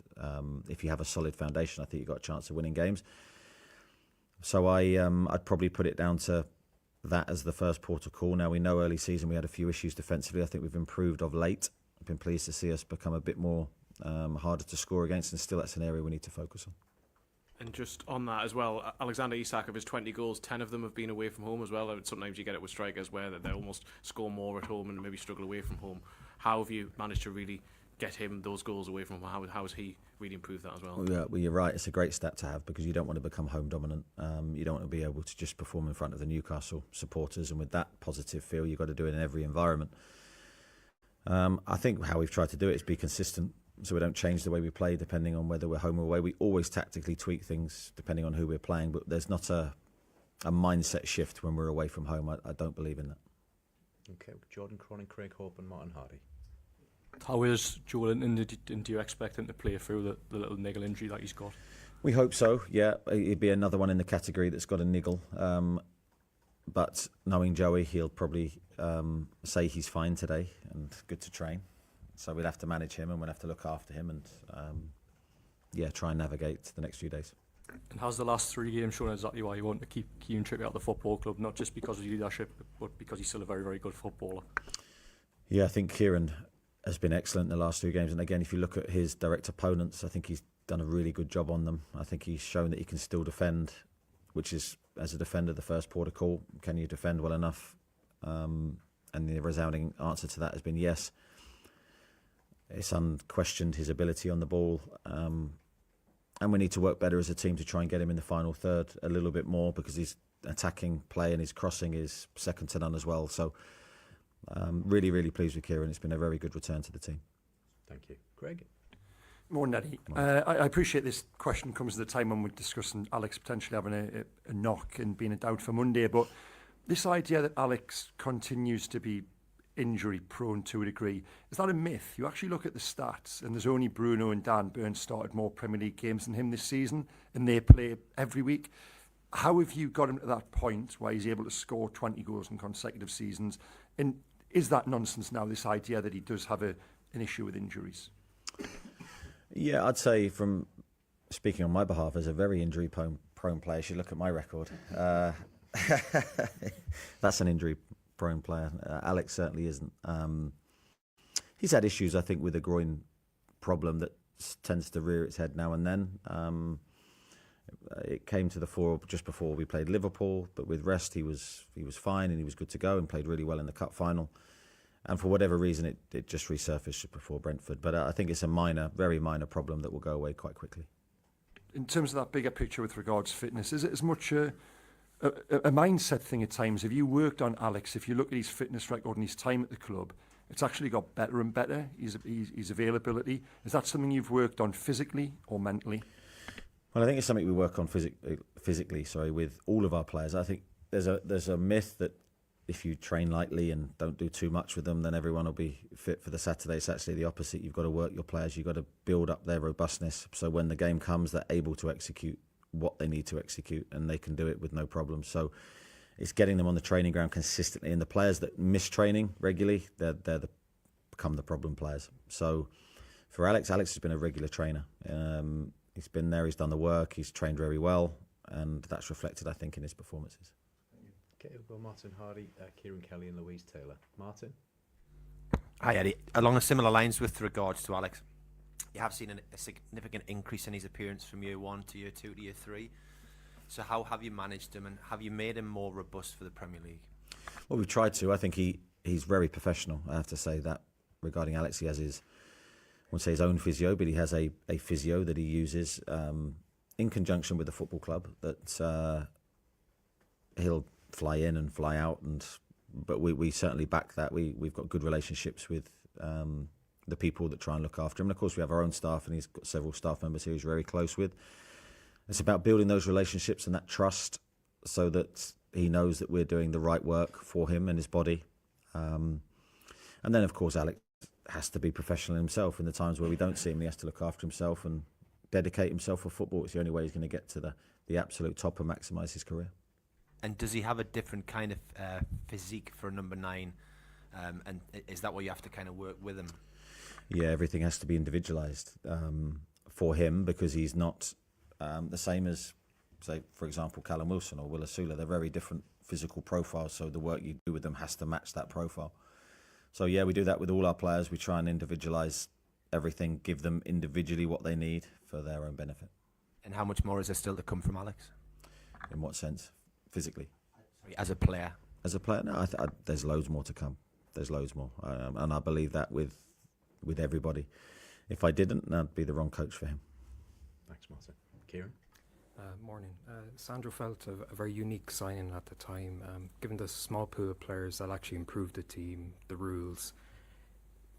if you have a solid foundation, I think you've got a chance of winning games. So I'd probably put it down to that as the first port of call. Now, we know early season we had a few issues defensively. I think we've improved of late. I've been pleased to see us become a bit more harder to score against, and still that's an area we need to focus on. And just on that as well, Alexander Isak, of his 20 goals, 10 of them have been away from home as well. Sometimes you get it with strikers where they almost score more at home and maybe struggle away from home. How have you managed to really get him those goals away from home? How has he really improved that as well? Well, you're right. It's a great stat to have because you don't want to become home dominant. You don't want to be able to just perform in front of the Newcastle supporters, and with that positive feel, you've got to do it in every environment. I think how we've tried to do it is be consistent, so we don't change the way we play depending on whether we're home or away. We always tactically tweak things depending on who we're playing, but there's not a mindset shift when we're away from home. I don't believe in that. Okay, Jordan Cronin, Craig Hope and Martin Hardy. How is Joe Linton, and do you expect him to play through the little niggle injury that he's got? We hope so, yeah. He'd be another one in the category that's got a niggle. But knowing Joey, he'll probably say he's fine today and good to train. So we'll have to manage him and we'll have to look after him and, try and navigate the next few days. And has the last 3 games shown exactly why you want to keep Kieran Trippier at the football club, not just because of his leadership, but because he's still a very, very good footballer? Yeah, I think Kieran has been excellent in the last 2 games. And again, if you look at his direct opponents, I think he's done a really good job on them. I think he's shown that he can still defend, which is, as a defender, the first port of call. Can you defend well enough? And the resounding answer to that has been yes. It's unquestioned his ability on the ball. And we need to work better as a team to try and get him in the final third a little bit more, because his attacking play and his crossing is second to none as well. So really, really pleased with Kieran. It's been a very good return to the team. Thank you. Greg? Morning, Eddie. I appreciate this question comes at the time when we're discussing Alex potentially having a knock and being a doubt for Monday, but this idea that Alex continues to be injury prone to a degree, is that a myth? You actually look at the stats and there's only Bruno and Dan Burns started more Premier League games than him this season and they play every week. How have you got him to that point where he's able to score 20 goals in consecutive seasons? And is that nonsense now, this idea that he does have an issue with injuries? Yeah, I'd say, from speaking on my behalf, as a very injury prone player, you should look at my record. That's an injury prone player. Alex certainly isn't. He's had issues, I think, with a groin problem that tends to rear its head now and then. It came to the fore just before we played Liverpool, but with rest he was fine and he was good to go and played really well in the cup final. And for whatever reason, it just resurfaced before Brentford. But I think it's a minor, very minor problem that will go away quite quickly. In terms of that bigger picture with regards to fitness, is it as much a mindset thing at times? Have you worked on Alex? If you look at his fitness record and his time at the club, it's actually got better and better, his availability. Is that something you've worked on physically or mentally? Well, I think it's something we work on physically, with all of our players. I think there's a myth that if you train lightly and don't do too much with them, then everyone will be fit for the Saturday. It's actually the opposite. You've got to work your players. You've got to build up their robustness. So when the game comes, they're able to execute what they need to execute and they can do it with no problem. So it's getting them on the training ground consistently. And the players that miss training regularly, they're become the problem players. So for Alex has been a regular trainer. He's been there, he's done the work, he's trained very well, and that's reflected, I think, in his performances. Okay, we'll go Martin Hardy, Kieran Kelly and Louise Taylor. Martin? Hi, Eddie. Along a similar lines with regards to Alex, you have seen a significant increase in his appearance from year 1 to year 2 to year 3. So how have you managed him and have you made him more robust for the Premier League? Well, we've tried to. I think he's very professional. I have to say that regarding Alex. He has I won't say his own physio, but he has a physio that he uses in conjunction with the football club that he'll fly in and fly out. But we certainly back that. We've got good relationships with the people that try and look after him. And of course, we have our own staff, and he's got several staff members who he's very close with. It's about building those relationships and that trust so that he knows that we're doing the right work for him and his body. And then, of course, Alex has to be professional himself in the times where we don't see him. He has to look after himself and dedicate himself for football. It's the only way he's going to get to the absolute top and maximise his career. And does he have a different kind of physique for a number 9? And is that what you have to kind of work with him? Yeah, everything has to be individualised for him, because he's not the same as, say, for example, Callum Wilson or Will Asula. They're very different physical profiles, so the work you do with them has to match that profile. So yeah, we do that with all our players. We try and individualise everything, give them individually what they need for their own benefit. And how much more is there still to come from Alex? In what sense? Physically? Sorry, as a player? As a player? No, there's loads more to come. There's loads more. And I believe that with everybody. If I didn't, I'd be the wrong coach for him. Thanks, Martin. Kieran? Morning. Sandro felt a very unique signing at the time. Given the small pool of players that actually improved the team, the rules,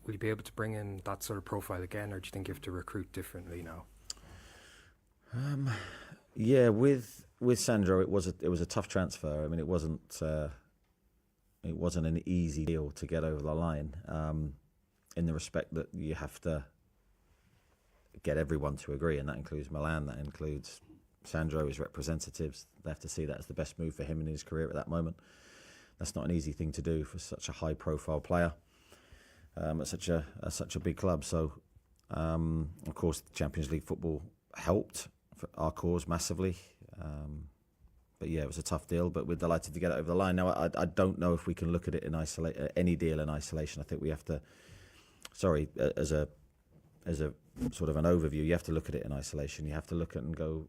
will you be able to bring in that sort of profile again, or do you think you have to recruit differently now? Yeah, with Sandro, it was a tough transfer. I mean, it wasn't an easy deal to get over the line. In the respect that you have to get everyone to agree, and that includes Milan, that includes Sandro, his representatives. They have to see that as the best move for him in his career at that moment. That's not an easy thing to do for such a high-profile player at such a big club. So, of course, the Champions League football helped for our cause massively. But yeah, it was a tough deal, but we're delighted to get it over the line. Now, I don't know if we can look at it in any deal in isolation. I think we have to. Sorry, as a sort of an overview, you have to look at it in isolation. You have to look at it and go,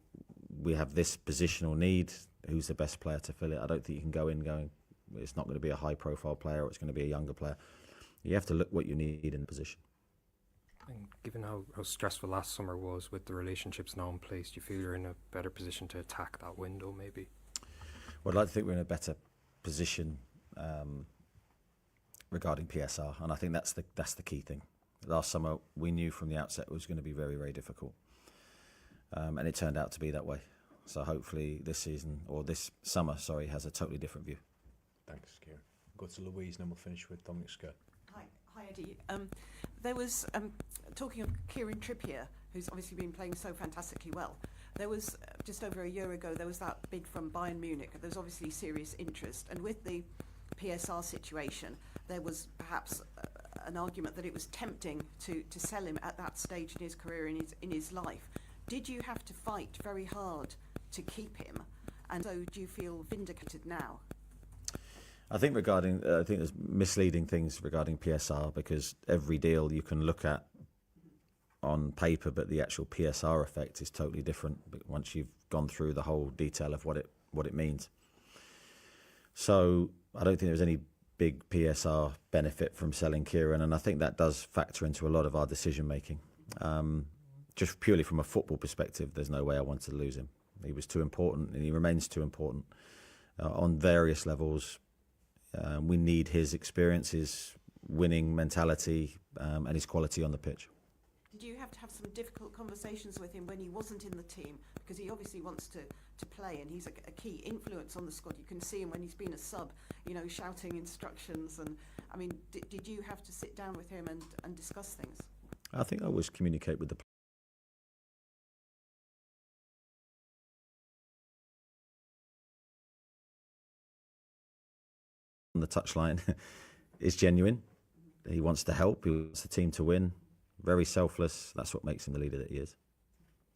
we have this positional need. Who's the best player to fill it? I don't think you can go in going, it's not going to be a high-profile player or it's going to be a younger player. You have to look what you need in the position. And given how stressful last summer was with the relationships now in place, do you feel you're in a better position to attack that window maybe? Well, I'd like to think we're in a better position regarding PSR, and I think that's the key thing. Last summer, we knew from the outset it was going to be very, very difficult, and it turned out to be that way. So hopefully this season, or this summer, sorry, has a totally different view. Thanks, Kieran. Go to Louise, and then we'll finish with Dominic Skirt. Hi, Eddie. There was, talking of Kieran Trippier, who's obviously been playing so fantastically well, there was, just over a year ago, there was that bid from Bayern Munich. There was obviously serious interest. And with the PSR situation, there was perhaps an argument that it was tempting to sell him at that stage in his career, in his life. Did you have to fight very hard to keep him? And so do you feel vindicated now? I think there's misleading things regarding PSR, because every deal you can look at on paper, but the actual PSR effect is totally different once you've gone through the whole detail of what it means. So I don't think there's any big PSR benefit from selling Kieran, and I think that does factor into a lot of our decision making. Just purely from a football perspective, there's no way I wanted to lose him. He was too important, and he remains too important on various levels. We need his experience, his winning mentality, and his quality on the pitch. Did you have to have some difficult conversations with him when he wasn't in the team? Because he obviously wants to play, and he's a key influence on the squad. You can see him when he's been a sub, shouting instructions. And I mean, did you have to sit down with him and discuss things? I think I always communicate with the on the touchline is genuine. He wants to help. He wants the team to win. Very selfless. That's what makes him the leader that he is.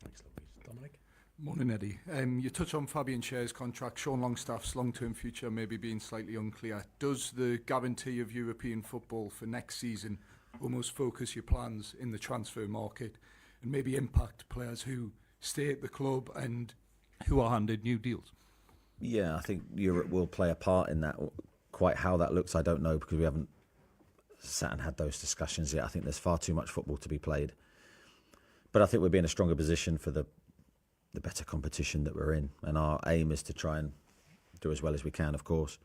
Thanks, Louise. Dominic? Morning, Eddie. You touch on Fabian Schär's contract. Sean Longstaff's long-term future maybe being slightly unclear. Does the guarantee of European football for next season almost focus your plans in the transfer market and maybe impact players who stay at the club and who are handed new deals? Yeah, I think Europe will play a part in that. Quite how that looks, I don't know, because we haven't sat and had those discussions yet. I think there's far too much football to be played. But I think we'll be in a stronger position for the better competition that we're in. And our aim is to try and do as well as we can, of course.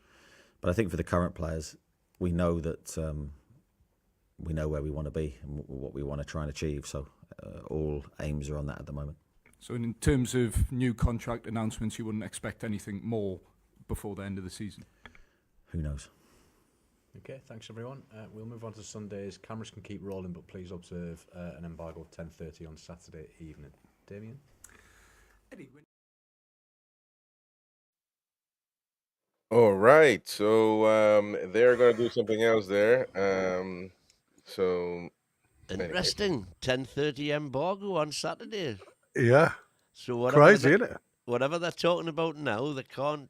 But I think for the current players, we know that we know where we want to be and what we want to try and achieve. So all aims are on that at the moment. So in terms of new contract announcements, you wouldn't expect anything more before the end of the season? Who knows? Okay, thanks everyone. We'll move on to Sundays. Cameras can keep rolling, but please observe an embargo at 10:30 on Saturday evening. Damien? Eddie, All right, so they're gonna do something else there. So anyway, Interesting. 10:30 embargo on Saturday. Yeah. So whatever Crazy, the- isn't it? whatever they're talking about now, they can't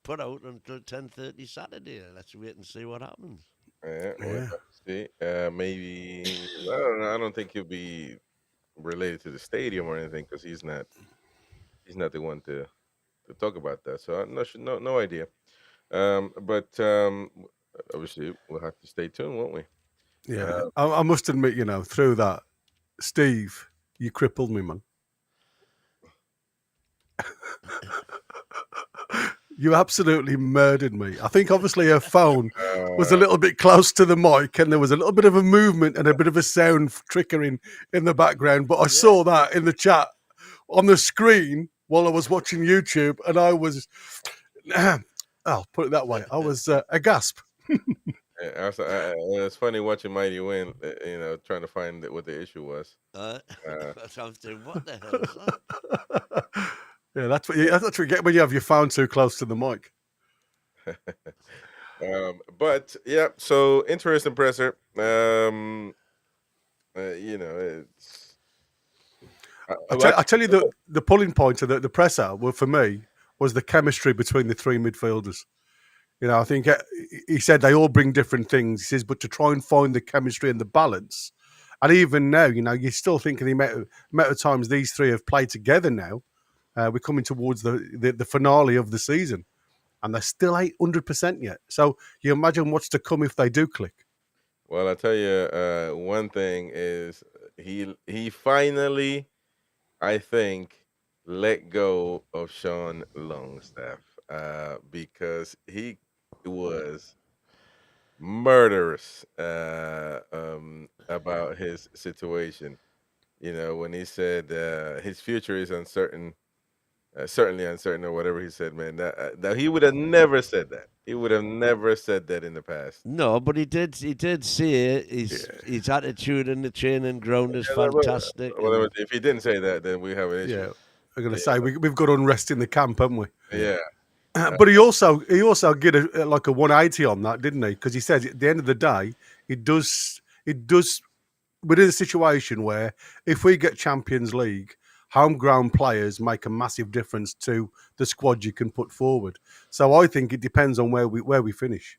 put out until 10:30 Saturday. Let's wait and see what happens. we'll have to see. Maybe I don't know. I don't think he'll be related to the stadium or anything because he's not. He's not the one to talk about that. So I'm not sure, no idea. But obviously we'll have to stay tuned, won't we? Yeah. I must admit, through that, Steve, you crippled me, man. You absolutely murdered me. I think obviously her phone was a little bit close to the mic and there was a little bit of a movement and a bit of a sound trickering in the background. But I saw that in the chat on the screen while I was watching YouTube and I was, I'll put it that way, I was aghast. It's funny watching Mighty win. Trying to find what the issue was. I was doing, what the hell is that? Yeah, that's what you get when you have your phone too close to the mic. But yeah, so interesting presser. It's. I tell you the pulling point of the presser, well, for me, was the chemistry between the three midfielders. I think he said they all bring different things. He says, but to try and find the chemistry and the balance, and even now, you're still thinking the amount of times these three have played together now. We're coming towards the finale of the season, and they're still 800% yet. So you imagine what's to come if they do click. Well, I tell you, one thing is he finally, I think, let go of Sean Longstaff because he was murderous about his situation. When he said his future is uncertain. Certainly uncertain, or whatever he said, man. That he would have never said that. He would have never said that in the past. No, but he did say his attitude in the training ground is fantastic. Well, if he didn't say that, then we have an issue. Yeah, I'm going to say we've got unrest in the camp, haven't we? Yeah. But he also did a 180 on that, didn't he? Because he says at the end of the day, it does. We're in a situation where if we get Champions League, homegrown players make a massive difference to the squad you can put forward. So I think it depends on where we finish.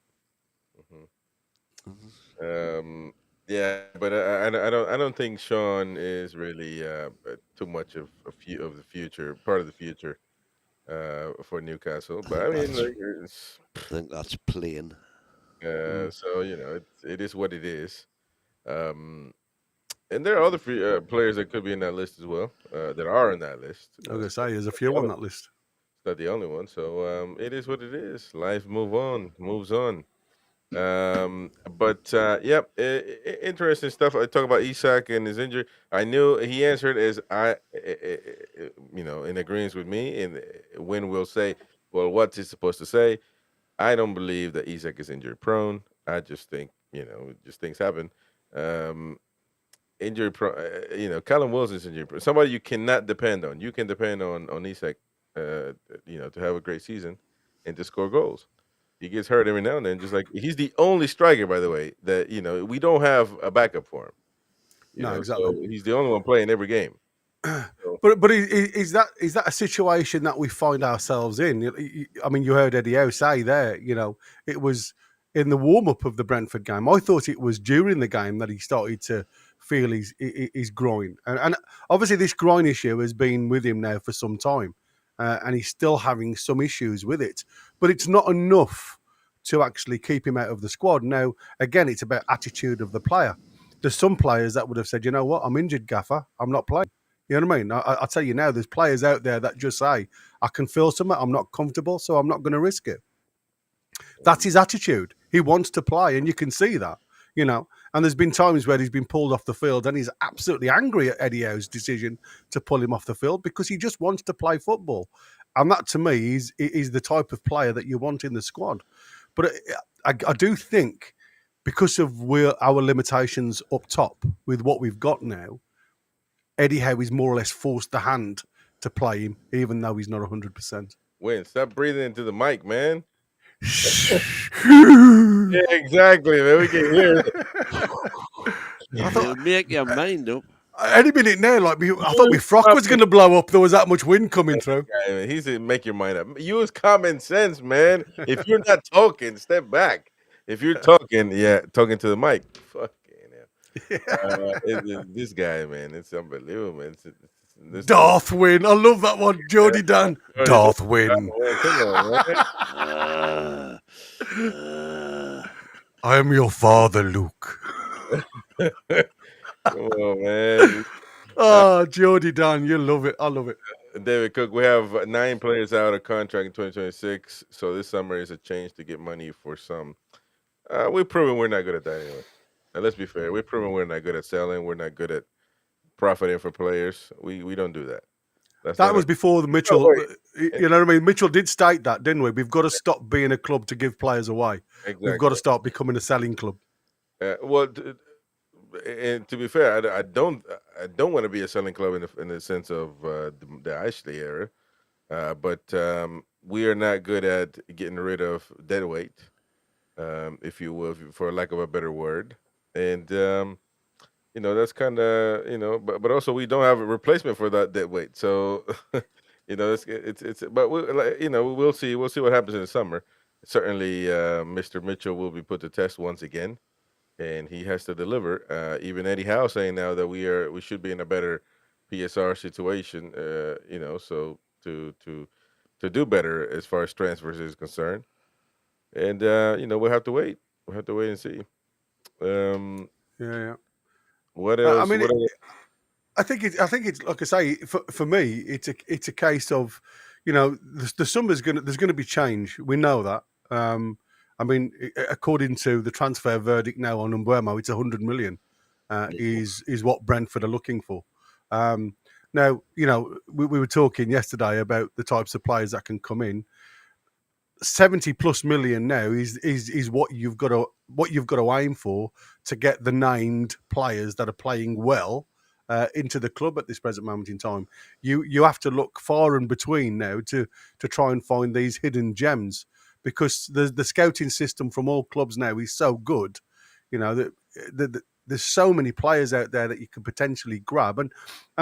Yeah, but I don't think Sean is really too much of the future, part of the future for Newcastle. But I mean, I think that's plain. So it is what it is. And there are other players that could be in that list as well. That are in that list. I was going to say there's a few on that list. It's not the only one. So it is what it is. Life moves on. But interesting stuff. I talk about Isak and his injury. I knew he answered as in agreement with me. And when we'll say, well, what's he supposed to say? I don't believe that Isak is injury prone. I just think just things happen. Injury prone. Callum Wilson's injury prone. Somebody you cannot depend on. You can depend on Isak, to have a great season and to score goals. He gets hurt every now and then, just like he's the only striker, by the way, that we don't have a backup for him. No, exactly. So he's the only one playing every game. But is that a situation that we find ourselves in? I mean, you heard Eddie Howe say there, it was in the warm up of the Brentford game. I thought it was during the game that he started to feel his groin, and obviously this groin issue has been with him now for some time. And he's still having some issues with it. But it's not enough to actually keep him out of the squad. Now, again, it's about attitude of the player. There's some players that would have said, you know what, I'm injured, Gaffer, I'm not playing. You know what I mean? I tell you now, there's players out there that just say, I can feel something, I'm not comfortable, so I'm not going to risk it. That's his attitude. He wants to play, and you can see that. And there's been times where he's been pulled off the field and he's absolutely angry at Eddie Howe's decision to pull him off the field because he just wants to play football. And that, to me, is the type of player that you want in the squad. But I do think because of our limitations up top with what we've got now, Eddie Howe is more or less forced the hand to play him, even though he's not 100%. Win, stop breathing into the mic, man. Yeah, exactly, man. We can hear it. You'll make your mind up. Any minute now, like I thought my frock was going to blow up. There was that much wind coming through. Yeah, he's a make your mind up. Use common sense, man. If you're not talking, step back. If you're talking, talking to the mic. Fucking hell. This guy, man, it's unbelievable, man. This Darth Win. I love that one, Jody Dan. Darth Win. Come on, man. I am your father, Luke. Come on, man. Oh, Jody Dan, you love it. I love it. David Cook, we have 9 players out of contract in 2026. So this summer is a change to get money for some. We've proven we're not good at that anyway. Now, let's be fair. We've proven we're not good at selling. We're not good at profiting for players. We don't do that. That was before the Mitchell. You know what I mean? Mitchell did state that, didn't we? We've got to stop being a club to give players away. Exactly. We've got to start becoming a selling club. And to be fair, I don't want to be a selling club in the sense of the Ashley era, but we are not good at getting rid of dead weight, if you will, for lack of a better word, and that's kind of but also we don't have a replacement for that dead weight, so it's but we'll see what happens in the summer. Certainly, Mr. Mitchell will be put to test once again. And he has to deliver. Even Eddie Howe saying now that we should be in a better PSR situation. So to do better as far as transfers is concerned. And we'll have to wait. We'll have to wait and see. Yeah. What else? I think it's like I say, for me, it's a case of, the summer's there's gonna be change. We know that. According to the transfer verdict now on Umbuemo, it's 100 million is what Brentford are looking for. Now, we were talking yesterday about the types of players that can come in. 70 plus million now is what you've got to aim for to get the named players that are playing well into the club at this present moment in time. You have to look far and between now to try and find these hidden gems. Because the scouting system from all clubs now is so good, that there's so many players out there that you could potentially grab. And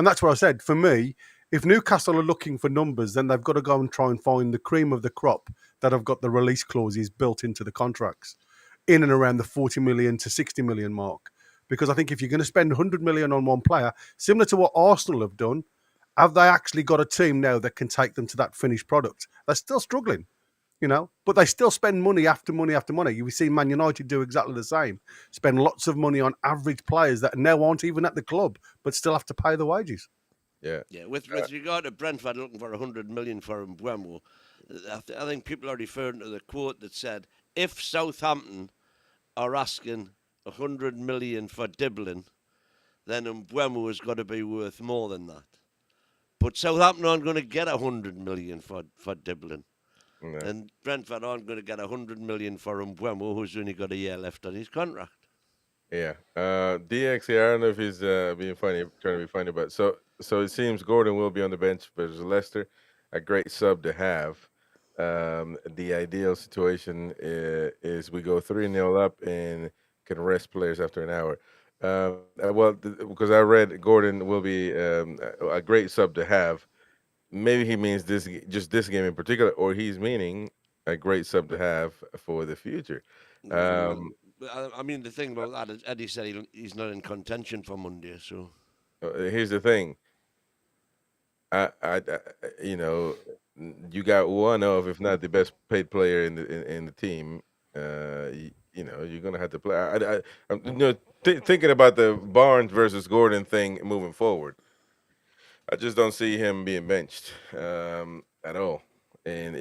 that's what I said. For me, if Newcastle are looking for numbers, then they've got to go and try and find the cream of the crop that have got the release clauses built into the contracts in and around the 40 million to 60 million mark. Because I think if you're going to spend 100 million on one player, similar to what Arsenal have done, have they actually got a team now that can take them to that finished product? They're still struggling. But they still spend money after money after money. You see Man United do exactly the same. Spend lots of money on average players that now aren't even at the club, but still have to pay the wages. Yeah. With regard to Brentford looking for 100 million for Mbeumo, I think people are referring to the quote that said, if Southampton are asking 100 million for Diblin, then Mbeumo has got to be worth more than that. But Southampton aren't going to get 100 million for Diblin. No. And Brentford aren't going to get 100 million for Mbeumo, who's only got a year left on his contract. Yeah. DX here, I don't know if he's being funny, trying to be funny, but so it seems Gordon will be on the bench versus Leicester. A great sub to have. The ideal situation is we go 3-0 up and can rest players after an hour. Because I read Gordon will be a great sub to have. Maybe he means this game in particular, or he's meaning a great sub to have for the future. I mean, the thing about that is Eddie said he's not in contention for Monday. So here's the thing. You got one of, if not the best paid player in the team. You're gonna have to play. I'm thinking about the Barnes versus Gordon thing moving forward. I just don't see him being benched at all. And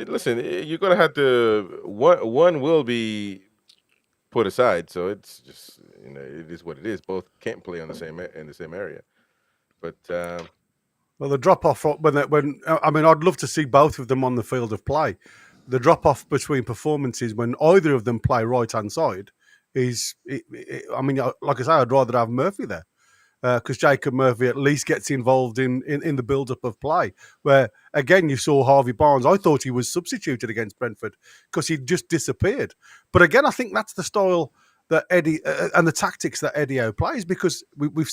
listen, you're gonna have to one will be put aside. So it's just it is what it is. Both can't play in the same area. But well, the drop off I'd love to see both of them on the field of play. The drop off between performances when either of them play right hand side is, like I say, I'd rather have Murphy there. because Jacob Murphy at least gets involved in the build-up of play. Where, again, you saw Harvey Barnes. I thought he was substituted against Brentford because he just disappeared. But again, I think that's the style that Eddie and the tactics that Eddie Howe plays, because we've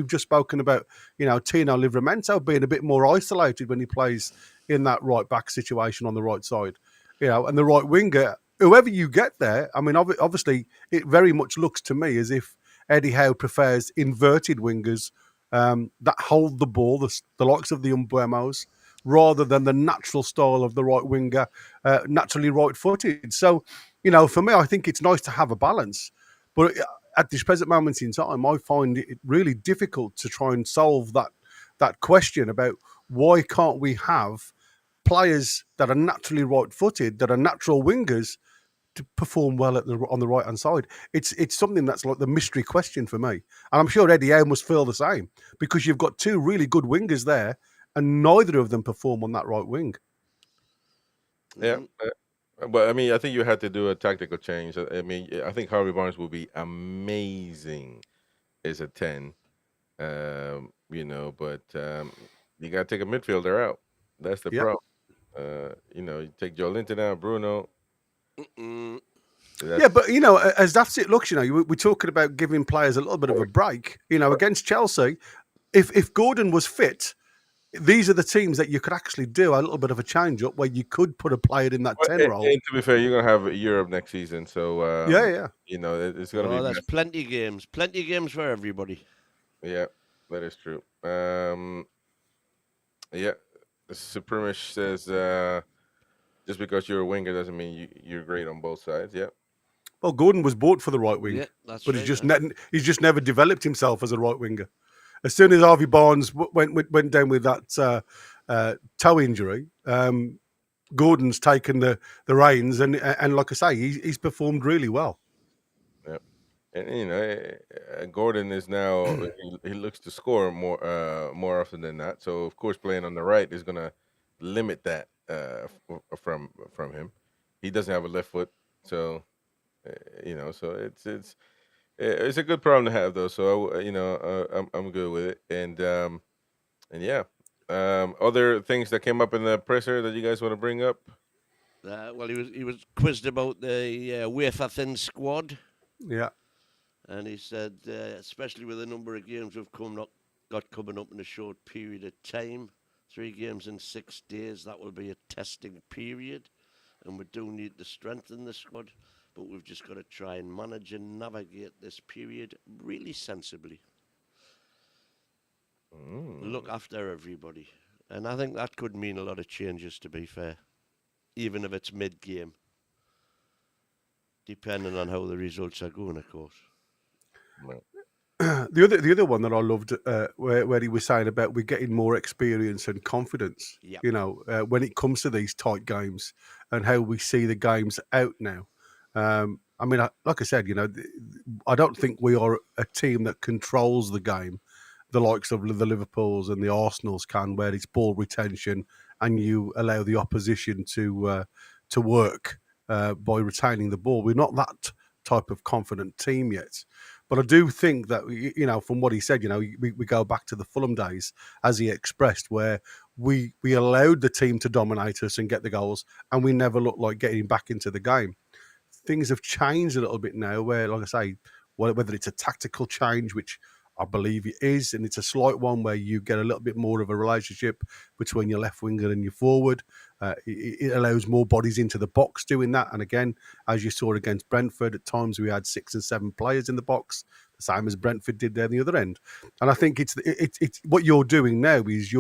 just spoken about, Tino Livramento being a bit more isolated when he plays in that right back situation on the right side, and the right winger, whoever you get there. I mean, obviously, it very much looks to me as if Eddie Howe prefers inverted wingers that hold the ball, the likes of the Umbuemos, rather than the natural style of the right winger, naturally right-footed. So, for me, I think it's nice to have a balance. But at this present moment in time, I find it really difficult to try and solve that question about why can't we have players that are naturally right-footed, that are natural wingers, to perform well on the right-hand side. It's something that's like the mystery question for me. And I'm sure Eddie Howe must feel the same, because you've got two really good wingers there and neither of them perform on that right wing. Yeah. But I mean, I think you had to do a tactical change. I mean, I think Harvey Barnes will be amazing as a 10, but you got to take a midfielder out. That's the Yep. problem. You take Joe Linton out, Bruno. Yeah, but as that's it looks, we're talking about giving players a little bit of a break. Against Chelsea, if Gordon was fit, these are the teams that you could actually do a little bit of a change up where you could put a player in that 10 role. And to be fair, you're gonna have Europe next season, so Yeah. It's gonna be. That's plenty games for everybody. Yeah, that is true. Yeah, Supremish says just because you're a winger doesn't mean you're great on both sides. Yeah. Well, Gordon was bought for the right wing, Yeah, that's but right, he's just never developed himself as a right winger. As soon as Harvey Barnes went down with that toe injury, Gordon's taken the reins, and like I say, he's performed really well. Yeah, and Gordon is now he looks to score more often than not. So of course, playing on the right is going to limit that from him. He doesn't have a left foot, so so it's a good problem to have, though. So I'm good with it, and yeah. Other things that came up in the presser that you guys want to bring up? Well, he was quizzed about the wafer thin squad. Yeah. And he said, especially with the number of games we've got coming up in a short period of time, 3 games in 6 days, that will be a testing period. And we do need to strengthen the squad, but we've just got to try and manage and navigate this period really sensibly. Look after everybody. And I think that could mean a lot of changes, to be fair, even if it's mid-game, depending on how the results are going, of course. The other one that I loved, where he was saying about we're getting more experience and confidence, when it comes to these tight games and how we see the games out now. I mean, like I said, I don't think we are a team that controls the game, the likes of the Liverpools and the Arsenals can, where it's ball retention and you allow the opposition to work by retaining the ball. We're not that type of confident team yet. But I do think that, from what he said, we go back to the Fulham days, as he expressed, where we allowed the team to dominate us and get the goals, and we never looked like getting back into the game. Things have changed a little bit now, where, like I say, whether it's a tactical change, which I believe it is, and it's a slight one where you get a little bit more of a relationship between your left winger and your forward. It allows more bodies into the box doing that. And again, as you saw against Brentford, at times we had 6 and 7 players in the box, the same as Brentford did there on the other end. And I think it's what you're doing now is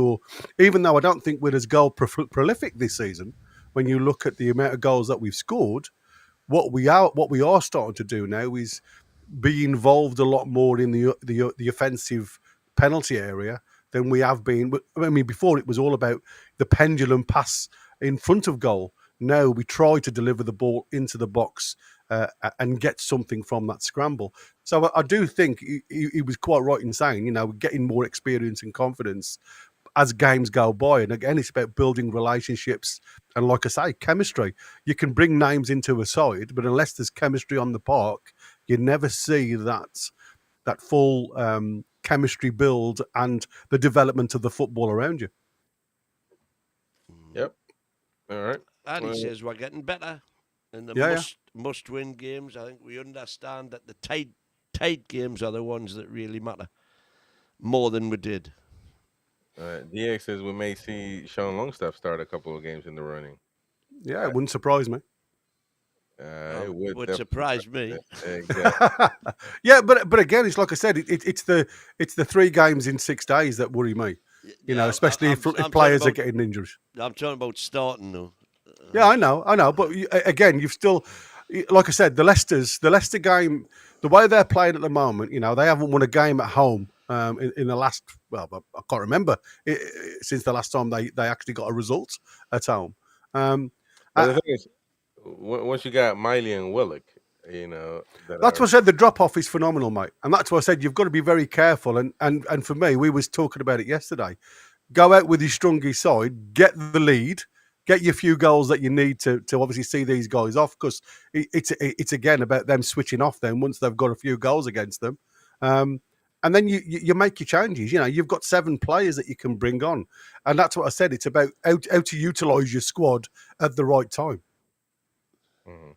even though I don't think we're as goal prolific this season, when you look at the amount of goals that we've scored, what we are starting to do now is be involved a lot more in the offensive penalty area than we have been. I mean, before it was all about the pendulum pass in front of goal. Now we try to deliver the ball into the box and get something from that scramble. So I do think he was quite right in saying, we're getting more experience and confidence as games go by. And again, it's about building relationships. And like I say, chemistry. You can bring names into a side, but unless there's chemistry on the park, you never see that full chemistry build and the development of the football around you. Yep. All right. And he says we're getting better in the must-win games. I think we understand that the tight games are the ones that really matter more than we did. DX says we may see Sean Longstaff start a couple of games in the running. Yeah, it wouldn't surprise me. It would surprise me. Exactly. Yeah, but again, it's like I said, it's the 3 games in 6 days that worry me. You know, especially if players are getting injuries. I'm talking about starting though. Yeah, I know. But again, you've still, like I said, the Leicester game, the way they're playing at the moment, you know, they haven't won a game at home in the last, well, I can't remember since the last time they actually got a result at home. But the thing is, once you got Miley and Willock, you know, that's what I said. The drop off is phenomenal, mate, and that's what I said. You've got to be very careful. And for me, we was talking about it yesterday. Go out with your strongest side, get the lead, get your few goals that you need to obviously see these guys off, because it's again about them switching off. Then once they've got a few goals against them, and then you make your changes. You know, you've got 7 players that you can bring on, and that's what I said. It's about how to utilise your squad at the right time. Mm-hmm.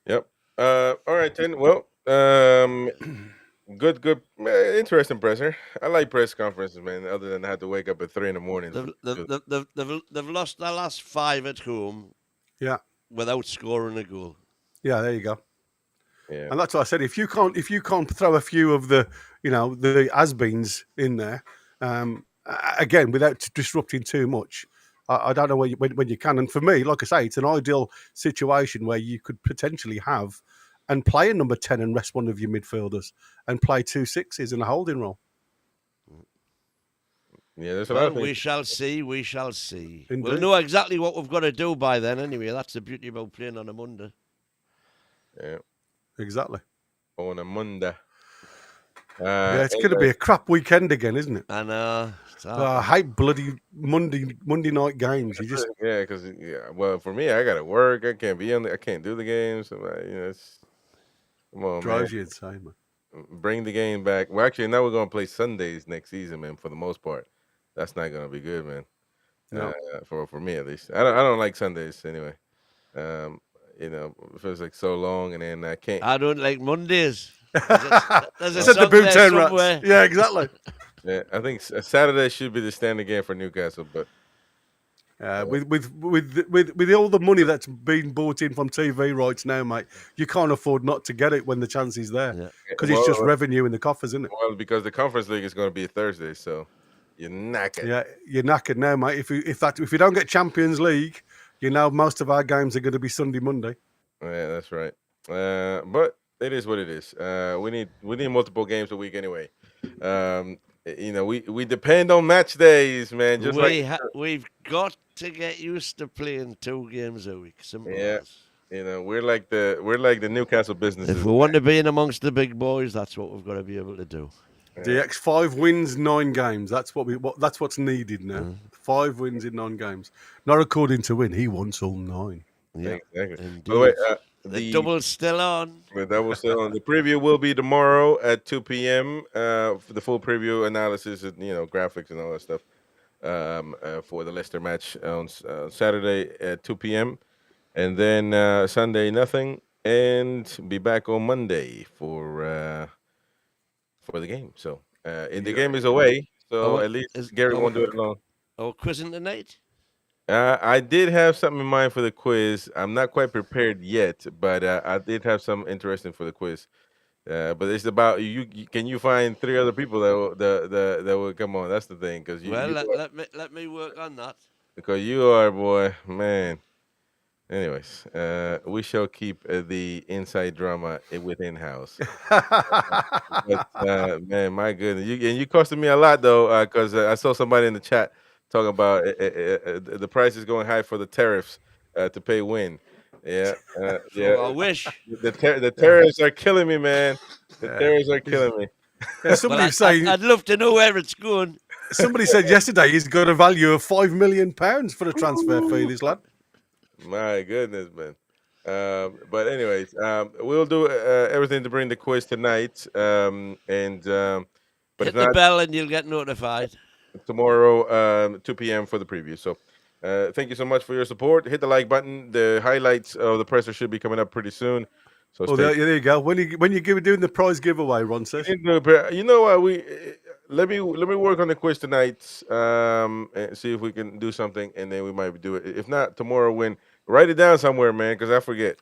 Yep. All right, then. Well, good, interesting presser. I like press conferences, man. Other than I have to wake up at 3 in the morning. They've lost their last 5 at home. Yeah. Without scoring a goal. Yeah, there you go. Yeah. And that's what I said. If you can't throw a few of the, you know, the has-beens in there, again, without disrupting too much, I don't know when you can. And for me, like I say, it's an ideal situation where you could potentially have and play a number 10 and rest one of your midfielders and play 2 6s in a holding role. Yeah, there's a lot of things. We shall see. We shall see. Indeed. We'll know exactly what we've got to do by then anyway. That's the beauty about playing on a Monday. Yeah. Exactly. On a Monday. Yeah, it's going to be a crap weekend again, isn't it? I know. I hate bloody Monday night games. You just because well, for me, I got to work. I can't be I can't do the games. So, you know, come on, drives man. you insane, man. Bring the game back. Well, actually, now we're going to play Sundays next season, man. For the most part, that's not going to be good, man. No. For me at least, I don't like Sundays anyway. You know, it feels like so long, and then I can't. I don't like Mondays. There's a Said the song boot there town somewhere. rats. Yeah, exactly. Yeah, I think Saturday should be the standard game for Newcastle, but with all the money that's being bought in from TV rights now, mate, you can't afford not to get it when the chance is there, because it's just revenue in the coffers, isn't it? Well, because the Conference League is going to be Thursday, so you're knackered. Yeah, you're knackered now, mate. If you don't get Champions League, you know most of our games are going to be Sunday, Monday. Yeah, that's right. But it is what it is. We need multiple games a week anyway. You know, we depend on match days, man. Just we've got to get used to playing 2 games a week. Simple as. You know, we're like the Newcastle businesses. If we want to be in amongst the big boys, that's what we've got to be able to do. DX 5 wins, 9 games. That's what's needed now. 5 wins in 9 games. Not according to Win. He wants all 9. Yeah, exactly. indeed. By the way, the double's still on. The double's still on. The preview will be tomorrow at 2 p.m. For the full preview analysis and graphics and all that stuff for the Leicester match on Saturday at 2 p.m. And then Sunday nothing, and be back on Monday for the game. So the game is away, so at least Gary won't do it alone. Oh, quizzing tonight? I did have something in mind for the quiz. I'm not quite prepared yet, but I did have something interesting for the quiz. But it's about you. Can you find 3 other people that will come on? That's the thing, because let me work on that. Because you are, boy, man. Anyways, we shall keep the inside drama within house. But, man, my goodness, you costed me a lot though, because I saw somebody in the chat talking about the price is going high for the tariffs to pay Win. Yeah, yeah. I wish the tariffs are killing me, man. The tariffs are killing me. Yeah, somebody saying I'd love to know where it's going. Somebody said yesterday he's got a value of £5 million for a transfer fee. This lad. My goodness, man. But anyways, we'll do everything to bring the quiz tonight. But Hit if the not, bell and you'll get notified. tomorrow, 2 p.m. for the preview. So thank you so much for your support. Hit the like button. The highlights of the presser should be coming up pretty soon. So Oh, there you go. When you doing the prize giveaway, Ron says. You know what? Let me work on the quiz tonight. And see if we can do something, and then we might do it. If not, tomorrow, write it down somewhere, man, because I forget.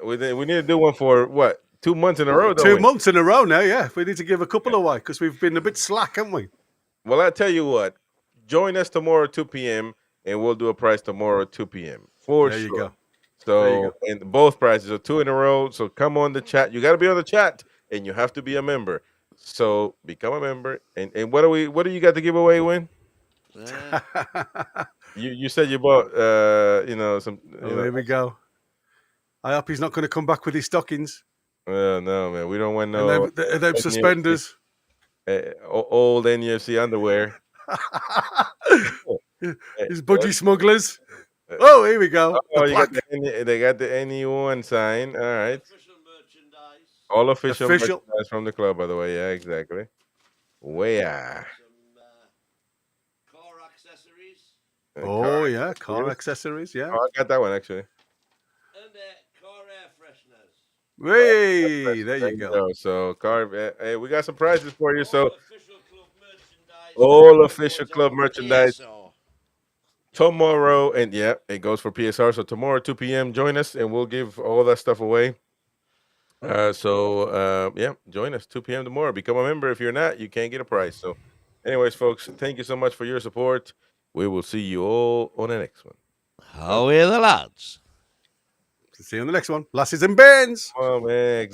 We need to do one for what? 2 months in a row, don't 2 we? months in a row now, yeah. We need to give a couple away because we've been a bit slack, haven't we? Well, I tell you what. Join us tomorrow 2 p.m. and we'll do a prize tomorrow 2 p.m. for There sure. you go. So, There you and both prizes are 2 in a row. So come on the chat. You got to be on the chat, and you have to be a member. So become a member. And what do you got to give away, Win? You said you bought some. Here we go. I hope he's not going to come back with his stockings. No, man. We don't want no. And them suspenders. Old NUFC underwear. His budgie smugglers. Oh, here we go. Oh, they got the NE1 sign. All right. All official merchandise from the club, by the way. Yeah, exactly. Where? Car accessories. Oh, yeah. Car accessories, yeah. Oh, I got that one, actually. And car air fresheners. Hey, there you go. So, hey, we got some prizes for you. So, all official club merchandise tomorrow, and yeah, it goes for PSR. So tomorrow, 2 p.m. Join us, and we'll give all that stuff away. Yeah, join us 2 p.m. tomorrow. Become a member. If you're not, you can't get a prize. So, anyways, folks, thank you so much for your support. We will see you all on the next one. How are the lads? See you on the next one. Lasses and Bairns. Oh man.